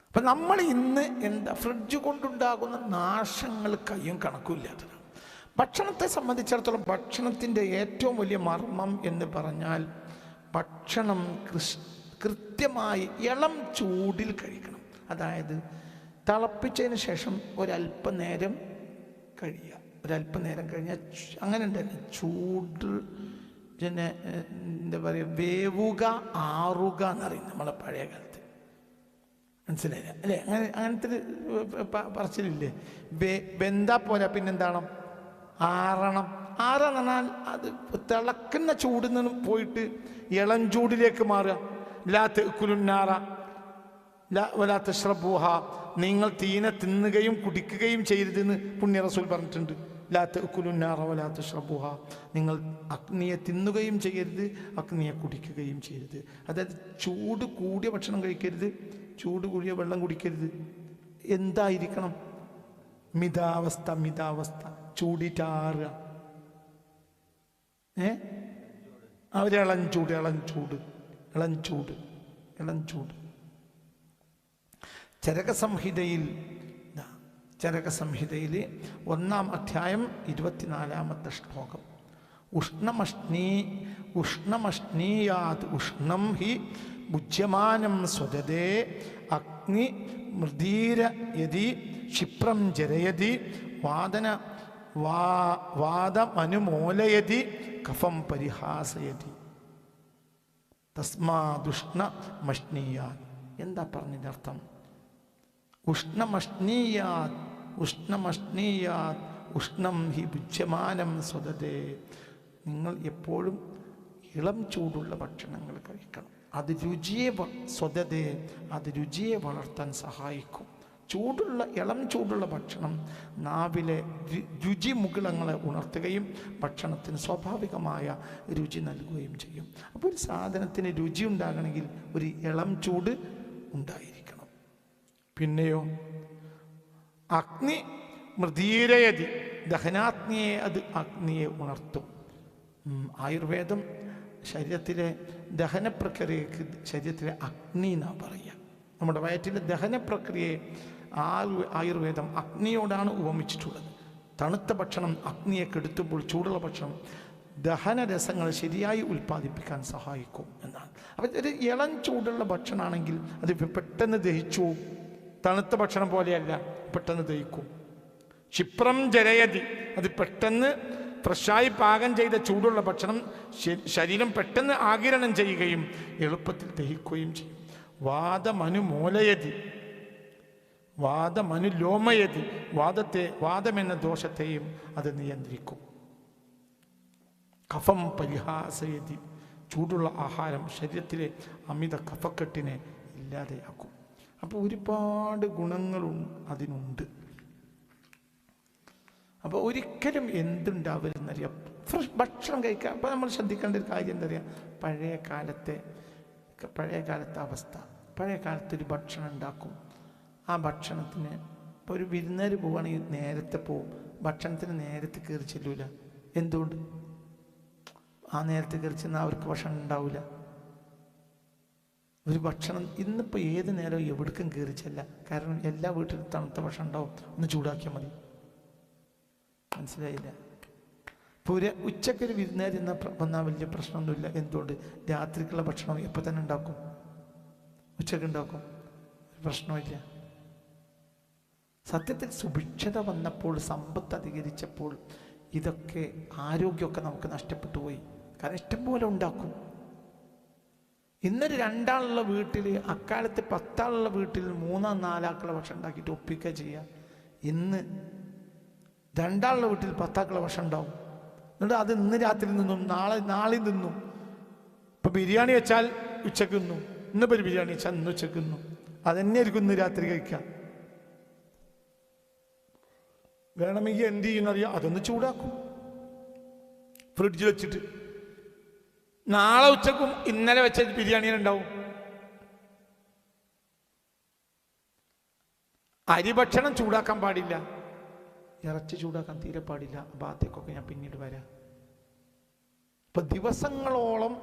അപ്പം നമ്മൾ ഇന്ന് എന്താ ഫ്രിഡ്ജ് കൊണ്ടുണ്ടാകുന്ന നാശങ്ങൾ കയ്യും കണക്കുമില്ലാത്തതാണ്. ഭക്ഷണത്തെ സംബന്ധിച്ചിടത്തോളം ഭക്ഷണത്തിൻ്റെ ഏറ്റവും വലിയ മർമ്മം എന്ന് പറഞ്ഞാൽ ഭക്ഷണം കൃത്യമായി ഇളം ചൂടിൽ കഴിക്കണം. അതായത് തിളപ്പിച്ചതിന് ശേഷം ഒരല്പനേരം കഴിയുക. ഒരല്പനേരം കഴിഞ്ഞാൽ അങ്ങനെ ഉണ്ടല്ലോ ചൂട്, പിന്നെ എന്താ പറയുക, വേവുക, ആറുക എന്നറിയും നമ്മളെ പഴയ കാലത്ത്. മനസ്സിലായില്ല അല്ലേ? അങ്ങനത്തെ പറച്ചിലില്ലേ? വെന്താ പോരാ, പിന്നെന്താണ്? ആറണം. ആറാന്ന് പറഞ്ഞാൽ അത് തിളക്കുന്ന ചൂടിൽ നിന്നും പോയിട്ട് ഇളം ചൂടിലേക്ക് മാറുക. ലാ തഅ്കുലുന്നാറ വലാ തശ്റബൂഹ, നിങ്ങൾ തീനെ തിന്നുകയും കുടിക്കുകയും ചെയ്യരുതെന്ന് പുണ്യ റസൂൽ പറഞ്ഞിട്ടുണ്ട്. ലാ തഅ്കുലുന്നാറ വലാ തശ്റബൂഹ, നിങ്ങൾ അഗ്നിയെ തിന്നുകയും ചെയ്യരുത്, അഗ്നിയെ കുടിക്കുകയും ചെയ്യരുത്. അതായത് ചൂട് കൂടിയ ഭക്ഷണം കഴിക്കരുത്, ചൂട് കൂടിയ വെള്ളം കുടിക്കരുത്. എന്തായിരിക്കണം? മിതാവസ്ഥ. മിതാവസ്ഥ. ചൂടിറ്റാറുക. അവരിളഞ്ചൂട്. ഇളഞ്ചൂട്. ഇളഞ്ചൂട്. ഇളഞ്ചൂട്. ചരകസംഹിതയിൽ 1-ാം അധ്യായം 24-ാമത്തെ ശ്ലോകം. ഉഷ്ണമഷ്ണീയാത് ഉഷ്ണം ഹി ഭുജ്യമാനം സ്വദതേ അഗ്നി മൃദീരയതി ക്ഷിപ്രം ജരയതി വാദമനുമോലയതി കഫം പരിഹാസയതി തസ്മാദുഷ്ണമഷ്ണീയാത്. എന്താ പറഞ്ഞതിൻ്റെ അർത്ഥം? ഉഷ്ണമഷ്ണീയാത് ഉഷ്ണം ഹി ഭുജ്യമാനം സ്വദതേ. നിങ്ങൾ എപ്പോഴും ഇളം ചൂടുള്ള ഭക്ഷണങ്ങൾ കഴിക്കണം. അത് രുചിയെ വളർത്താൻ സഹായിക്കും. ഇളം ചൂടുള്ള ഭക്ഷണം നാവിലെ രുചിമുകുളങ്ങളെ ഉണർത്തുകയും ഭക്ഷണത്തിന് സ്വാഭാവികമായ രുചി നൽകുകയും ചെയ്യും. അപ്പോൾ ഒരു സാധനത്തിന് രുചി ഉണ്ടാകണമെങ്കിൽ ഒരു ഇളം ചൂട് ഉണ്ടായിരിക്കണം. പിന്നെയോ അഗ്നി മൃദീരയതി, ദഹനാഗ്നിയെ അത് അഗ്നിയെ ഉണർത്തും. ആയുർവേദം ശരീരത്തിലെ ദഹനപ്രക്രിയക്ക് ശരീരത്തിലെ അഗ്നി എന്നാണ് പറയുക. നമ്മുടെ വയറ്റിലെ ദഹനപ്രക്രിയയെ ആയുർവേദം അഗ്നിയോടാണ് ഉപമിച്ചിട്ടുള്ളത്. തണുത്ത ഭക്ഷണം അഗ്നിയെ കെടുത്തുമ്പോൾ ചൂടുള്ള ഭക്ഷണം ദഹനരസങ്ങൾ ശരിയായി ഉൽപ്പാദിപ്പിക്കാൻ സഹായിക്കും എന്നാണ്. അപ്പം ഒരു ഇളം ചൂടുള്ള ഭക്ഷണമാണെങ്കിൽ അത് പെട്ടെന്ന് ദഹിച്ചു. തണുത്ത ഭക്ഷണം പോലെയല്ല, പെട്ടെന്ന് ദഹിക്കും. ക്ഷിപ്രം ജരയതി, അത് പെട്ടെന്ന് ഫ്രഷായി പാകം ചെയ്ത ചൂടുള്ള ഭക്ഷണം ശരീരം പെട്ടെന്ന് ആഗിരണം ചെയ്യുകയും എളുപ്പത്തിൽ ദഹിക്കുകയും ചെയ്യും. വാദമനുലോമയതി, വാദമെന്ന ദോഷത്തെയും അത് നിയന്ത്രിക്കും. കഫം പരിഹാസയതി, ചൂടുള്ള ആഹാരം ശരീരത്തിലെ അമിത കഫക്കെട്ടിനെ ഇല്ലാതെയാക്കും. അപ്പോൾ ഒരുപാട് ഗുണങ്ങളും അതിനുണ്ട്. അപ്പോൾ ഒരിക്കലും എന്തുണ്ടാവരുന്നറിയാം, ഫ്രഷ് ഭക്ഷണം കഴിക്കുക. അപ്പോൾ നമ്മൾ ശ്രദ്ധിക്കേണ്ട ഒരു കാര്യം എന്താ പറയുക, പഴയ കാലത്തെ അവസ്ഥ. പഴയ കാലത്തൊരു ഭക്ഷണം ഉണ്ടാക്കും. ആ ഭക്ഷണത്തിന് ഇപ്പോൾ ഒരു വിരുന്നേർ പോവുകയാണെങ്കിൽ നേരത്തെ പോവും, ഭക്ഷണത്തിന് നേരത്തെ കയറി ചെല്ലൂല. എന്തുകൊണ്ട്? ആ നേരത്തെ കയറി ചെന്നാൽ അവർക്ക് ഭക്ഷണം ഉണ്ടാവില്ല. ഒരു ഭക്ഷണം ഇന്നിപ്പോൾ ഏത് നേരം എവിടേക്കും കയറിച്ചല്ല. കാരണം എല്ലാ വീട്ടിലും തണുത്ത ഭക്ഷണം ഉണ്ടാവും, ഒന്ന് ചൂടാക്കിയാൽ മതി. മനസ്സിലായില്ല? ഇപ്പോൾ ഉച്ചക്കൊരു വിരുന്നുകാർ വന്നാൽ വലിയ പ്രശ്നമൊന്നുമില്ല. എന്തുകൊണ്ട്? രാത്രിക്കുള്ള ഭക്ഷണം എപ്പോൾ തന്നെ ഉണ്ടാക്കും, ഉച്ചക്ക് ഉണ്ടാക്കും, പ്രശ്നമില്ല. സത്യത്തിൽ സുഭിക്ഷത വന്നപ്പോൾ, സമ്പത്ത് അധികരിച്ചപ്പോൾ ഇതൊക്കെ ആരോഗ്യമൊക്കെ നമുക്ക് നഷ്ടപ്പെട്ടു പോയി. കാരണം ഇഷ്ടംപോലെ ഉണ്ടാക്കും. ഇന്നൊരു 2 ആളുള്ള വീട്ടിൽ, അക്കാലത്ത് 10 ആളുള്ള വീട്ടിൽ 3-4 ആൾക്കുള്ള ഭക്ഷണം ഉണ്ടാക്കിയിട്ട് ഒപ്പിക്കുക ചെയ്യുക. ഇന്ന് 2 ആളുള്ള വീട്ടിൽ 10 ആൾക്കുള്ള ഭക്ഷണം ഉണ്ടാവും. എന്നിട്ട് അത് ഇന്ന് രാത്രി നിന്നും നാളെ നിന്നും. ഇപ്പം ബിരിയാണി വെച്ചാൽ ഉച്ചക്ക് നിന്നും, ഇന്നിപ്പോൾ ഒരു ബിരിയാണി വെച്ചാൽ ഇന്ന് ഉച്ചക്ക് നിന്നും. അതന്നെ ആയിരിക്കും ഇന്ന് രാത്രി കഴിക്കുക. വേണമെങ്കിൽ എന്ത് ചെയ്യുന്നറിയാം, അതൊന്ന് ചൂടാക്കും ഫ്രിഡ്ജിൽ വെച്ചിട്ട്. നാളെ ഉച്ചക്കും ഇന്നലെ വെച്ച ബിരിയാണി ഉണ്ടാവും. അരി ഭക്ഷണം ചൂടാക്കാൻ പാടില്ല, ഇറച്ചി ചൂടാക്കാൻ തീരെ പാടില്ല. ഭാഗത്തേക്കൊക്കെ ഞാൻ പിന്നീട് വരാം. ഇപ്പൊ ദിവസങ്ങളോളം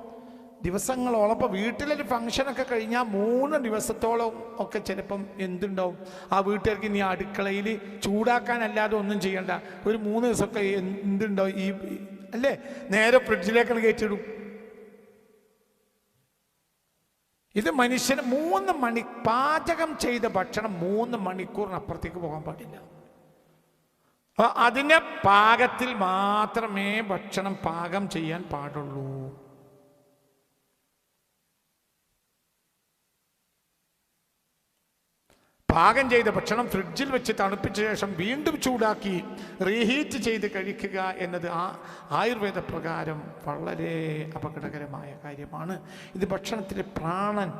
ഇപ്പൊ വീട്ടിലൊരു ഫംഗ്ഷനൊക്കെ കഴിഞ്ഞാൽ 3 ദിവസത്തോളം ഒക്കെ ചിലപ്പം എന്തുണ്ടാവും, ആ വീട്ടുകാർക്ക് ഇനി അടുക്കളയിൽ ചൂടാക്കാനല്ലാതെ ഒന്നും ചെയ്യണ്ട. ഒരു 3 ദിവസമൊക്കെ എന്തുണ്ടാവും, ഈ അല്ലേ, നേരെ ഫ്രിഡ്ജിലേക്കാണ് കയറ്റിയിടും. ഇത് മനുഷ്യന് 3 പാചകം ചെയ്ത ഭക്ഷണം 3 മണിക്കൂറിനപ്പുറത്തേക്ക് പോകാൻ പാടില്ല. അതിനെ പാകത്തിൽ മാത്രമേ ഭക്ഷണം പാകം ചെയ്യാൻ പാടുള്ളൂ. പാകം ചെയ്ത ഭക്ഷണം ഫ്രിഡ്ജിൽ വെച്ച് തണുപ്പിച്ച ശേഷം വീണ്ടും ചൂടാക്കി റീഹീറ്റ് ചെയ്ത് കഴിക്കുക എന്നത് ആയുർവേദ പ്രകാരം വളരെ അപകടകരമായ കാര്യമാണ്. ഇത് ഭക്ഷണത്തിലെ പ്രാണൻ,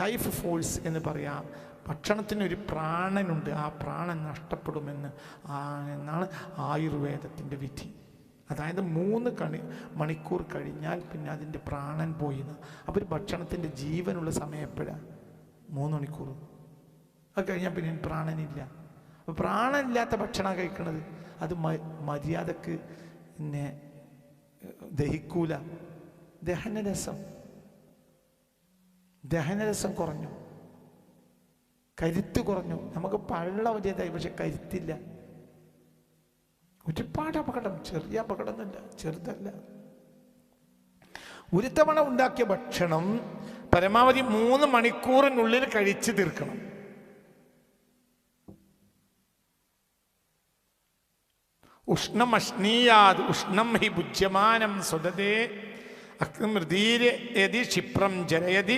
ലൈഫ് ഫോഴ്സ് എന്ന് പറയാം. ഭക്ഷണത്തിനൊരു പ്രാണനുണ്ട്, ആ പ്രാണൻ നഷ്ടപ്പെടുമെന്ന് എന്നാണ് ആയുർവേദത്തിൻ്റെ വിധി. അതായത് 3 മണിക്കൂർ കഴിഞ്ഞാൽ പിന്നെ അതിൻ്റെ പ്രാണൻ പോയിന്ന്. അപ്പോൾ ഒരു ഭക്ഷണത്തിൻ്റെ ജീവനുള്ള സമയം എപ്പോഴാണ്? 3 മണിക്കൂർ. അത് കഴിഞ്ഞാൽ പിന്നെ പ്രാണനില്ല. അപ്പോൾ പ്രാണനില്ലാത്ത ഭക്ഷണം കഴിക്കണത് അത് മര്യാദക്ക് പിന്നെ ദഹിക്കൂല. ദഹനരസം കുറഞ്ഞു, കരുത്ത് കുറഞ്ഞു. നമുക്ക് പള്ള വലിയതായി, പക്ഷെ കരുത്തില്ല. ഒരുപാട് അപകടം, ചെറിയ അപകടമൊന്നുമില്ല, ചെറുതല്ല. ഒരു തവണ ഉണ്ടാക്കിയ ഭക്ഷണം പരമാവധി 3 മണിക്കൂറിനുള്ളിൽ കഴിച്ചു തീർക്കണം. ഉഷ്ണമശ്നീയാത് ഉഷ്ണം ഹി ഭുജ്യമാനം സ്വദതേ അഗ്നിമൃതീരയതി ക്ഷിപ്രം ജരയതി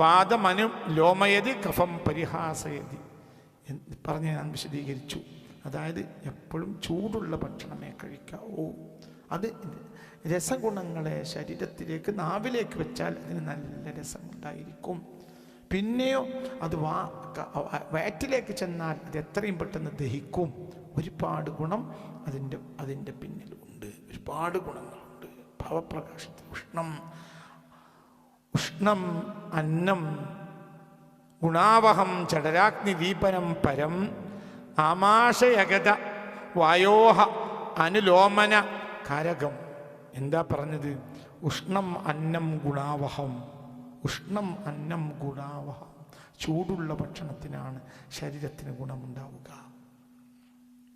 വാദമനു ലോമയതി കഫം പരിഹാസയതി പറഞ്ഞ് ഞാൻ വിശദീകരിച്ചു. അതായത് എപ്പോഴും ചൂടുള്ള ഭക്ഷണമേ കഴിക്കാവൂ. അത് രസഗുണങ്ങളെ ശരീരത്തിലേക്ക്, നാവിലേക്ക് വെച്ചാൽ അതിന് നല്ല രസമുണ്ടായിരിക്കും. പിന്നെയോ അത് വയറ്റിലേക്ക് ചെന്നാൽ അത് എത്രയും പെട്ടെന്ന് ദഹിക്കും. ഒരുപാട് ഗുണം അതിൻ്റെ പിന്നിലുണ്ട്, ഒരുപാട് ഗുണങ്ങളുണ്ട്. ഭാവപ്രകാശത്തിൽ ഉഷ്ണം അന്നം ഗുണാവഹം ചടരാഗ്നി ദീപനം പരം ആമാശയഗത വായോഹ അനുലോമന കാരകം. എന്താ പറഞ്ഞത്? ഉഷ്ണം അന്നം ഗുണാവഹം. ഉഷ്ണം അന്നം ഗുണാവഹം. ചൂടുള്ള ഭക്ഷണത്തിനാണ് ശരീരത്തിന് ഗുണമുണ്ടാവുക.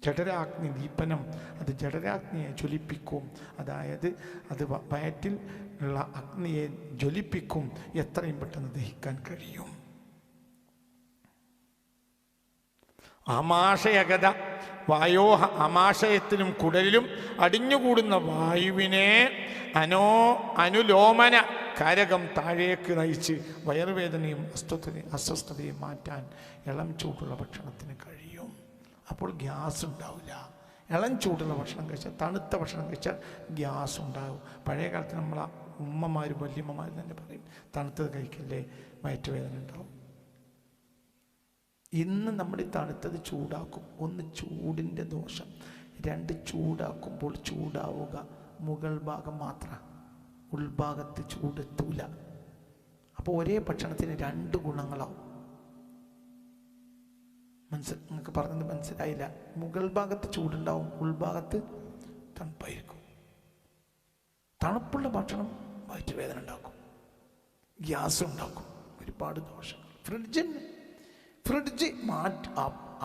ജഠരാഗ്നി ദീപനം, അത് ജഠരാഗ്നിയെ ജ്വലിപ്പിക്കും. അതായത് അത് വയറ്റിൽ ഉള്ള അഗ്നിയെ ജ്വലിപ്പിക്കും. എത്രയും പെട്ടെന്ന് ദഹിക്കാൻ കഴിയും. ആമാശയഗത വായോഹ, ആമാശയത്തിലും കുടലിലും അടിഞ്ഞുകൂടുന്ന വായുവിനെ അനുലോമന കാരകം താഴേക്ക് നയിച്ച് വയറുവേദനയും അസ്വസ്ഥതയും മാറ്റാൻ ഇളം ചൂടുള്ള ഭക്ഷണത്തിന് കഴിയും. അപ്പോൾ ഗ്യാസ് ഉണ്ടാവില്ല. ഇളം ചൂടുള്ള ഭക്ഷണം കഴിച്ചാൽ, തണുത്ത ഭക്ഷണം കഴിച്ചാൽ ഗ്യാസ് ഉണ്ടാവും. പഴയ കാലത്ത് നമ്മളെ ഉമ്മമാരും വല്യമ്മമാരും തന്നെ പറയും, തണുത്തത് കഴിക്കല്ലേ, വയറ്റുവേദന ഉണ്ടാവും. ഇന്ന് നമ്മൾ ഈ തണുത്തത് ചൂടാക്കും. ഒന്ന് ചൂടിൻ്റെ ദോഷം, 2 ചൂടാക്കുമ്പോൾ ചൂടാവുക മുകൾ ഭാഗം മാത്രം, ഉൾഭാഗത്ത് ചൂടെത്തൂല. അപ്പോൾ ഒരേ ഭക്ഷണത്തിന് 2 ഗുണങ്ങളാവും. നിങ്ങൾക്ക് പറഞ്ഞത് മനസ്സിലായില്ല? മുകൾ ഭാഗത്ത് ചൂടുണ്ടാവും, ഉൾഭാഗത്ത് തണുപ്പായിരിക്കും. തണുപ്പുള്ള ഭക്ഷണം വയറ്റുവേദന ഉണ്ടാക്കും, ഗ്യാസ് ഉണ്ടാക്കും, ഒരുപാട് ദോഷങ്ങൾ. ഫ്രിഡ്ജ്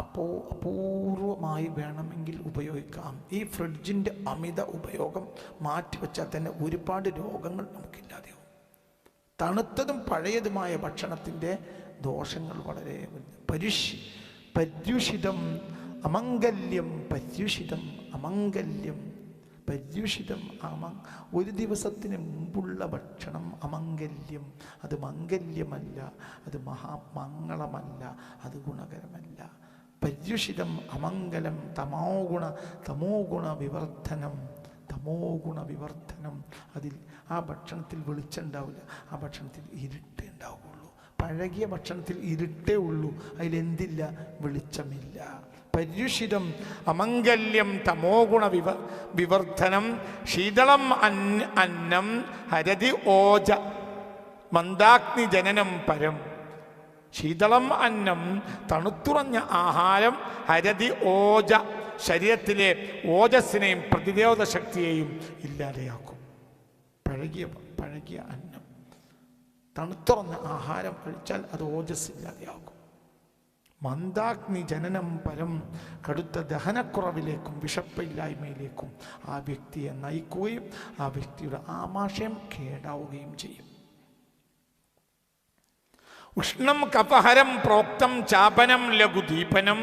അപൂർവമായി വേണമെങ്കിൽ ഉപയോഗിക്കാം. ഈ ഫ്രിഡ്ജിൻ്റെ അമിത ഉപയോഗം മാറ്റിവെച്ചാൽ തന്നെ ഒരുപാട് രോഗങ്ങൾ നമുക്കില്ലാതെയാവും. തണുത്തതും പഴയതുമായ ഭക്ഷണത്തിൻ്റെ ദോഷങ്ങൾ വളരെ പര്യുഷിതം അമംഗല്യം. ഒരു ദിവസത്തിന് മുമ്പുള്ള ഭക്ഷണം അമംഗല്യം. അത് മംഗല്യമല്ല, അത് മഹാമംഗളമല്ല, അത് ഗുണകരമല്ല. പര്യുഷിതം അമംഗലം. തമോ ഗുണ വിവർത്തനം. അതിൽ ആ ഭക്ഷണത്തിൽ വെളിച്ചം ഉണ്ടാവില്ല, ആ ഭക്ഷണത്തിൽ ഇരുട്ടേ ഉണ്ടാവുകയുള്ളൂ. പഴകിയ ഭക്ഷണത്തിൽ ഇരുട്ടേ ഉള്ളൂ, അതിലെന്തില്ല? വെളിച്ചമില്ല. പര്യുഷിതം അമംഗല്യം തമോഗുണ വിവർദ്ധനം. ശീതളം അന്നം ഹരതി ഓജ മന്ദാഗ്നി ജനനം പരം. ശീതളം അന്നം, തണുത്തുറഞ്ഞ ആഹാരം, ഹരതി ഓജ, ശരീരത്തിലെ ഓജസ്സിനെയും പ്രതിരോധ ശക്തിയെയും ഇല്ലാതെയാക്കും. പഴകിയ അന്നം, തണുത്തുറഞ്ഞ ആഹാരം കഴിച്ചാൽ അത് ഓജസ് ഇല്ലാതെയാക്കും. മന്ദാഗ്നി ജനനം പരം, കടുത്ത ദഹനക്കുറവിലേക്കും വിശപ്പില്ലായ്മയിലേക്കും ആ വ്യക്തിയെ നയിക്കുകയും ആ വ്യക്തിയുടെ ആമാശയം കേടാവുകയും ചെയ്യും. ഉഷ്ണം കഫഹരം പ്രോക്തം ചാപനം ലഘുദീപനം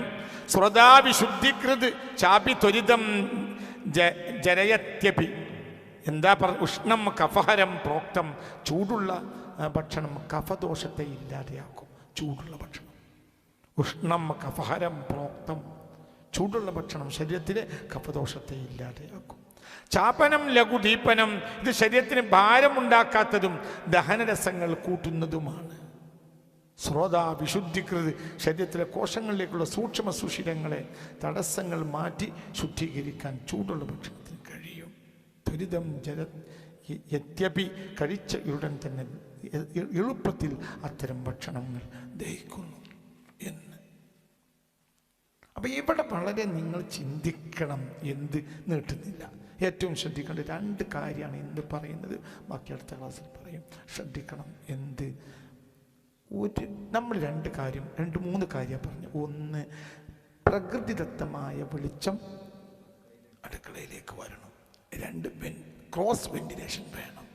ശ്രോതാവിശുദ്ധികൃത് ചാപി ത്വരിതം ജരയത്യപി. എന്താ ഉഷ്ണം കഫഹരം പ്രോക്തം, ചൂടുള്ള ഭക്ഷണം കഫദോഷത്തെ ഇല്ലാതെയാക്കും. ചൂടുള്ള ഭക്ഷണം ഉഷ്ണം കഫഹരം പ്രോക്തം, ചൂടുള്ള ഭക്ഷണം ശരീരത്തിലെ കഫദോഷത്തെ ഇല്ലാതെയാക്കും. ചാപനം ലഘുദീപനം, ഇത് ശരീരത്തിന് ഭാരമുണ്ടാക്കാത്തതും ദഹനരസങ്ങൾ കൂട്ടുന്നതുമാണ്. ശ്രോതാ വിശുദ്ധികൃത്, ശരീരത്തിലെ കോശങ്ങളിലേക്കുള്ള സൂക്ഷ്മ സുഷിരങ്ങളെ തടസ്സങ്ങൾ മാറ്റി ശുദ്ധീകരിക്കാൻ ചൂടുള്ള ഭക്ഷണത്തിന് കഴിയും. ത്വരിതം യത്യപി, കഴിച്ച ഉടൻ തന്നെ എളുപ്പത്തിൽ അത്തരം ഭക്ഷണങ്ങൾ ദഹിക്കുന്നു എന്ന്. അപ്പം ഇവിടെ വളരെ നിങ്ങൾ ചിന്തിക്കണം. എന്ത് നീട്ടുന്നില്ല, ഏറ്റവും ശ്രദ്ധിക്കേണ്ട 2 കാര്യമാണ് ഇന്ന് പറയുന്നത്. ബാക്കി അടുത്ത ക്ലാസ്സിൽ പറയും. ശ്രദ്ധിക്കണം. എന്ത്? നമ്മൾ 2 3 പറഞ്ഞു. ഒന്ന്, പ്രകൃതിദത്തമായ വെളിച്ചം അടുക്കളയിലേക്ക് വരണം. 2, ക്രോസ് വെന്റിലേഷൻ വേണം.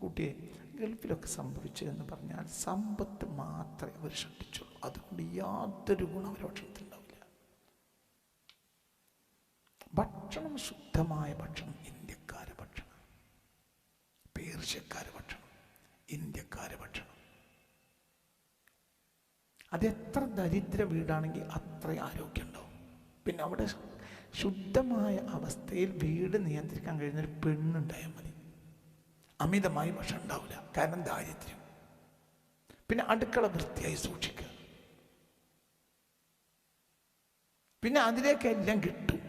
കുട്ടിയെ ഗൾഫിലൊക്കെ സംഭവിച്ചതെന്ന് പറഞ്ഞാൽ സമ്പത്ത് മാത്രമേ അവർ ശ്രദ്ധിച്ചുള്ളൂ. അതുകൊണ്ട് യാതൊരു ഗുണം അവർ ഭക്ഷണത്തിൽ ഉണ്ടാവില്ല. ഭക്ഷണം, ശുദ്ധമായ ഭക്ഷണം, ഇന്ത്യക്കാരെ ഭക്ഷണം, പേർഷ്യക്കാരെ ഭക്ഷണം, ഇന്ത്യക്കാരെ ഭക്ഷണം. അതെത്ര ദരിദ്ര വീടാണെങ്കിൽ അത്ര ആരോഗ്യം ഉണ്ടാവും. പിന്നെ അവിടെ ശുദ്ധമായ അവസ്ഥയിൽ വീട് നിയന്ത്രിക്കാൻ കഴിയുന്നൊരു പെണ്ണുണ്ടായാൽ മതി. അമിതമായി ഭക്ഷണം ഉണ്ടാവില്ല, കാരണം ദാരിദ്ര്യം. പിന്നെ അടുക്കള വൃത്തിയായി സൂക്ഷിക്കുക. പിന്നെ അതിലേക്ക് എല്ലാം കിട്ടും,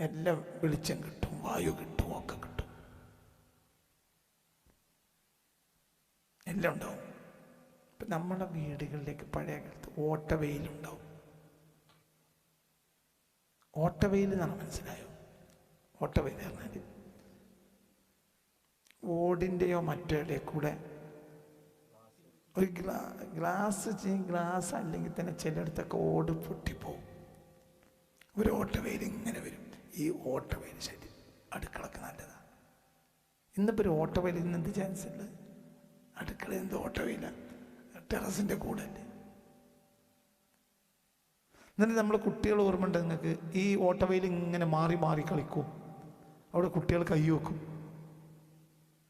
എല്ലാം വെളിച്ചം കിട്ടും, വായു കിട്ടും, ഒക്കെ കിട്ടും, എല്ലാം ഉണ്ടാവും. ഇപ്പം നമ്മുടെ വീടുകളിലേക്ക് പഴയ കാലത്ത് ഓട്ടവെയിലുണ്ടാവും. ഓട്ടവെയിൽ എന്നാണ്, മനസ്സിലായോ? ഓട്ടവെയിൽ പറഞ്ഞാൽ ഓടിൻ്റെയോ മറ്റേ കൂടെ ഒരു ഗ്ലാസ് അല്ലെങ്കിൽ തന്നെ ചിലയിടത്തൊക്കെ ഓട് പൊട്ടിപ്പോവും. ഒരു ഓട്ടവെയിൽ ഇങ്ങനെ വരും. ഈ ഓട്ടവെയിൽ ശരി അടുക്കളക്ക് നല്ലതാണ്. ഇന്നിപ്പോൾ ഒരു ഓട്ടവെയിൽ ഇന്ന് എന്ത് ചാൻസ് ഉണ്ട്? അടുക്കള എന്ത് ഓട്ടവെയില? ടെറസിൻ്റെ കൂടെ അല്ലേ? എന്നിട്ട് നമ്മൾ കുട്ടികൾ ഓർമ്മയുണ്ട് നിങ്ങൾക്ക്? ഈ ഓട്ടവെയിൽ ഇങ്ങനെ മാറി മാറി കളിക്കും. അവിടെ കുട്ടികൾ കൈ വെക്കും,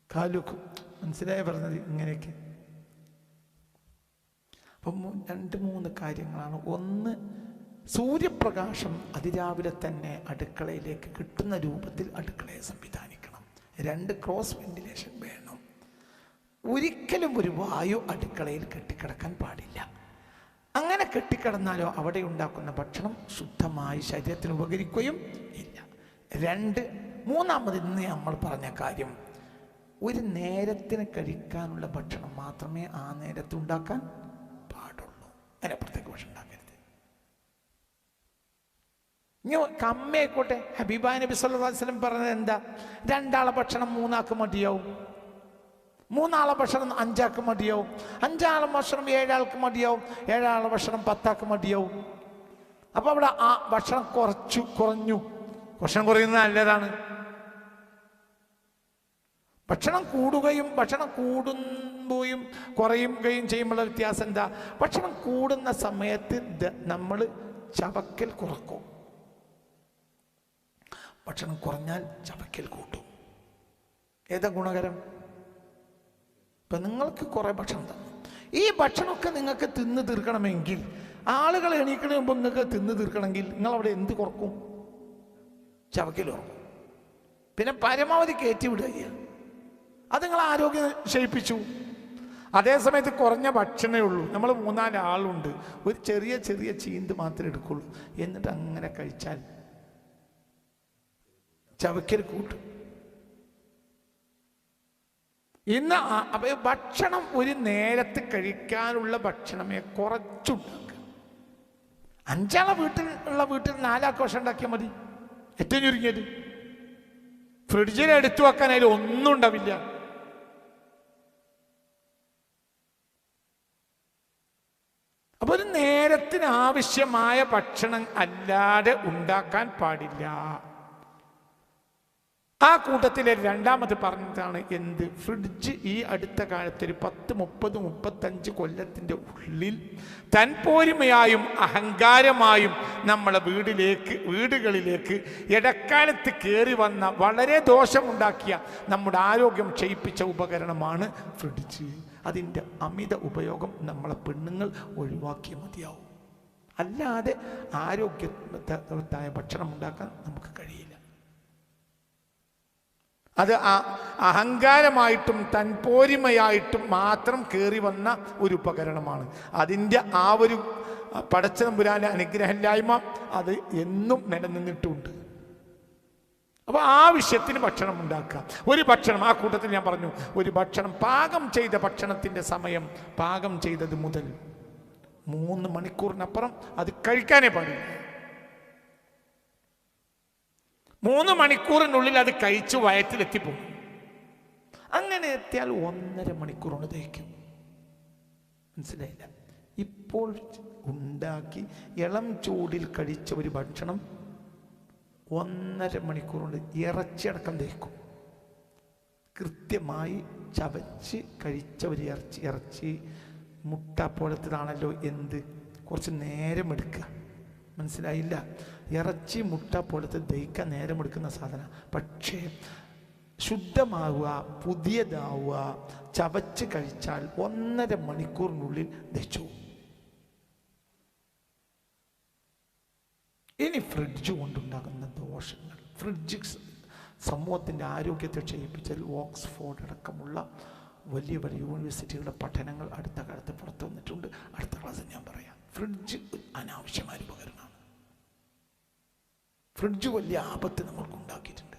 കാല് വെക്കും. മനസ്സിലായ പറഞ്ഞത്? ഇങ്ങനെയൊക്കെ. അപ്പം 2-3 കാര്യങ്ങളാണ്. ഒന്ന്, സൂര്യപ്രകാശം അതിരാവിലെ തന്നെ അടുക്കളയിലേക്ക് കിട്ടുന്ന രൂപത്തിൽ അടുക്കളയെ സംവിധാനിക്കണം. 2, ക്രോസ് വെന്റിലേഷൻ വേണം. ഒരിക്കലും ഒരു വായു അടുക്കളയിൽ കെട്ടിക്കിടക്കാൻ പാടില്ല. അങ്ങനെ കെട്ടിക്കിടന്നാലോ അവിടെ ഉണ്ടാക്കുന്ന ഭക്ഷണം ശുദ്ധമായി ശരീരത്തിന് ഉപകരിക്കുകയും ഇല്ല. 2, മൂന്നാമത് ഇന്ന് നമ്മൾ പറഞ്ഞ കാര്യം, ഒരു നേരത്തിന് കഴിക്കാനുള്ള ഭക്ഷണം മാത്രമേ ആ നേരത്ത് ഉണ്ടാക്കാൻ പാടുള്ളൂ. അതിനപ്പുറത്തേക്ക് ഭക്ഷണം ഉണ്ടാക്കരുത്. ഇനി കമ്മിയായിക്കോട്ടെ. ഹബീബാ നബി സല്ലല്ലാഹു അലൈഹി വസല്ലം പറഞ്ഞത് എന്താ? 2 ആളെ ഭക്ഷണം 3 ആൾക്ക് മതിയാവും, 3 ആളെ ഭക്ഷണം 5 ആൾക്ക് മതിയാവും, 5 ആളെ ഭക്ഷണം 7 ആൾക്ക് മതിയാവും, 7 ആളെ ഭക്ഷണം 10 ആൾക്ക് മതിയാവും. അപ്പൊ അവിടെ ആ ഭക്ഷണം കുറഞ്ഞു. ഭക്ഷണം കുറയുന്നത് നല്ലതാണ്. ഭക്ഷണം കൂടുകയും ഭക്ഷണം കൂടുമ്പോഴും കുറയുകയും ചെയ്യുമ്പോഴുള്ള വ്യത്യാസം എന്താ? ഭക്ഷണം കൂടുന്ന സമയത്ത് നമ്മൾ ചവക്കൽ കുറക്കും, ഭക്ഷണം കുറഞ്ഞാൽ ചവക്കൽ കൂട്ടും. ഏതാ ഗുണകരം? ഇപ്പൊ നിങ്ങൾക്ക് കുറെ ഭക്ഷണം തന്നു, ഈ ഭക്ഷണമൊക്കെ നിങ്ങൾക്ക് തിന്ന് തീർക്കണമെങ്കിൽ, ആളുകൾ എണീക്കണ മുമ്പ് നിങ്ങൾക്ക് തിന്ന് തീർക്കണമെങ്കിൽ നിങ്ങൾ അവിടെ എന്ത് കുറക്കും? ചവക്കൽ കുറക്കും. പിന്നെ പരമാവധി കയറ്റി വിടുക. അത് നിങ്ങൾ ആരോഗ്യം ക്ഷയിപ്പിച്ചു. അതേസമയത്ത് കുറഞ്ഞ ഭക്ഷണമേ ഉള്ളൂ, നമ്മൾ 3-4 ആളുണ്ട്, ഒരു ചെറിയ ചെറിയ ചീന്ത് മാത്രമേ എടുക്കുള്ളൂ, എന്നിട്ട് അങ്ങനെ കഴിച്ചാൽ ചവക്കൽ കൂട്ടും. ഇന്ന് ഭക്ഷണം ഒരു നേരത്ത് കഴിക്കാനുള്ള ഭക്ഷണമേ കുറച്ചുണ്ടാക്കുക. 5 ആളെ വീട്ടിൽ 4 ആൾക്ക് ഭക്ഷണം ഉണ്ടാക്കിയാൽ മതി, ഏറ്റവും ചുരുങ്ങിയത്. ഫ്രിഡ്ജിൽ എടുത്തു വെക്കാൻ അതിൽ ഒന്നും ഉണ്ടാവില്ല. അപ്പൊ ഒരു നേരത്തിന് ആവശ്യമായ ഭക്ഷണം അല്ലാതെ ഉണ്ടാക്കാൻ പാടില്ല. ആ കൂട്ടത്തിലെ 2ാമത് പറഞ്ഞതാണ് എന്ത്? ഫ്രിഡ്ജ് ഈ അടുത്ത കാലത്ത് ഒരു 10, 30, 35 കൊല്ലത്തിൻ്റെ ഉള്ളിൽ തൻപോരിമയായും അഹങ്കാരമായും നമ്മളെ വീടുകളിലേക്ക് ഇടക്കാലത്ത് കയറി വന്ന, വളരെ ദോഷമുണ്ടാക്കിയ, നമ്മുടെ ആരോഗ്യം ക്ഷയിപ്പിച്ച ഉപകരണമാണ് ഫ്രിഡ്ജ്. അതിൻ്റെ അമിത ഉപയോഗം നമ്മളെ പെണ്ണുങ്ങൾ ഒഴിവാക്കിയ മതിയാവും. അല്ലാതെ ആരോഗ്യത്തായ ഭക്ഷണം ഉണ്ടാക്കാൻ നമുക്ക് കഴിയില്ല. അത് അഹങ്കാരമായിട്ടും തൻപോരിമയായിട്ടും മാത്രം കയറി വന്ന ഒരു ഉപകരണമാണ്. അതിൻ്റെ ആ ഒരു പടച്ചതമ്പുരാന്റെ അനുഗ്രഹമില്ലായ്മ അത് എന്നും നിലനിന്നിട്ടുണ്ട്. അപ്പോൾ ആവശ്യത്തിന് ഭക്ഷണം ഉണ്ടാക്കുക. ഒരു ഭക്ഷണം, ആ കൂട്ടത്തിൽ ഞാൻ പറഞ്ഞു, ഒരു ഭക്ഷണം പാകം ചെയ്ത ഭക്ഷണത്തിൻ്റെ സമയം പാകം ചെയ്തത് മുതൽ 3 മണിക്കൂറിനപ്പുറം അത് കഴിക്കാനേ പാടില്ല. 3 മണിക്കൂറിനുള്ളിൽ അത് കഴിച്ച് വയറ്റിലെത്തിപ്പോകും. അങ്ങനെ എത്തിയാൽ 1.5 മണിക്കൂർ കൊണ്ട് ദഹിക്കും. മനസ്സിലായില്ല? ഇപ്പോൾ ഉണ്ടാക്കി ഇളം ചൂടിൽ കഴിച്ച ഒരു ഭക്ഷണം 1.5 മണിക്കൂർ കൊണ്ട് ഇറച്ചിയടക്കം ദഹിക്കും. കൃത്യമായി ചവച്ച് കഴിച്ച ഒരു ഇറച്ചി മുട്ട പോലത്തതാണല്ലോ. എന്ത് കുറച്ച് നേരം എടുക്കുക. മനസ്സിലായില്ല? ഇറച്ചി മുട്ട പോലത്തെ ദഹിക്കാൻ നേരമെടുക്കുന്ന സാധനം. പക്ഷേ ശുദ്ധമാവുക, പുതിയതാവുക, ചവച്ച് കഴിച്ചാൽ 1.5 മണിക്കൂറിനുള്ളിൽ ദഹിച്ചു. ഇനി ഫ്രിഡ്ജ് കൊണ്ടുണ്ടാകുന്ന ദോഷങ്ങൾ. ഫ്രിഡ്ജ് സമൂഹത്തിൻ്റെ ആരോഗ്യത്തെ ക്ഷയിപ്പിച്ചാൽ ഓക്സ്ഫോർഡ് അടക്കമുള്ള വലിയ വലിയ യൂണിവേഴ്സിറ്റികളുടെ പഠനങ്ങൾ അടുത്ത കാലത്ത് പുറത്തു വന്നിട്ടുണ്ട്. അടുത്ത ക്ലാസ്സിൽ ഞാൻ പറയാം. ഫ്രിഡ്ജ് അനാവശ്യമായ ഉപകരണമാണ്. ഫ്രിഡ്ജ് വലിയ ആപത്ത് നമ്മൾക്ക് ഉണ്ടാക്കിയിട്ടുണ്ട്.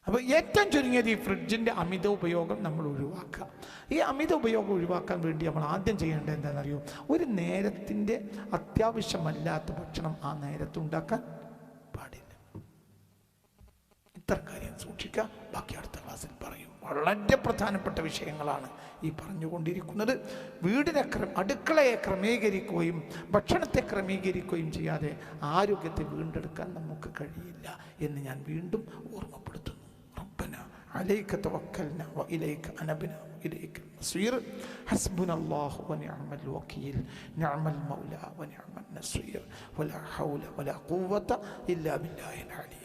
അപ്പോൾ ഏറ്റവും ചുരുങ്ങിയത് ഈ ഫ്രിഡ്ജിൻ്റെ അമിത ഉപയോഗം നമ്മൾ ഒഴിവാക്കുക. ഈ അമിത ഉപയോഗം ഒഴിവാക്കാൻ വേണ്ടി നമ്മൾ ആദ്യം ചെയ്യേണ്ടത് എന്താണെന്നറിയോ? ഒരു നേരത്തിൻ്റെ അത്യാവശ്യമല്ലാത്ത ഭക്ഷണം ആ നേരത്ത് ഉണ്ടാക്കാൻ പാടില്ല. ഇത്ര കാര്യം സൂക്ഷിക്കുക. ബാക്കി അടുത്ത ക്ലാസ്സിൽ പറയും. വളരെ പ്രധാനപ്പെട്ട വിഷയങ്ങളാണ് ഈ പറഞ്ഞുകൊണ്ടിരിക്കുന്നത്. അടുക്കളയെ ക്രമീകരിക്കുകയും ഭക്ഷണത്തെ ക്രമീകരിക്കുകയും ചെയ്യാതെ ആരോഗ്യത്തെ വീണ്ടെടുക്കാൻ നമുക്ക് കഴിയില്ല എന്ന് ഞാൻ വീണ്ടും ഓർമ്മപ്പെടുത്തുന്നു. റബ്ബന അലൈക തവക്കൽനാ വഇലൈക അനബ്നാ വഇലൈക المصير حسبنا الله ونعم الوكيل نعم المولى ونعم النصير ولا حول ولا قوة إلا بالله العلي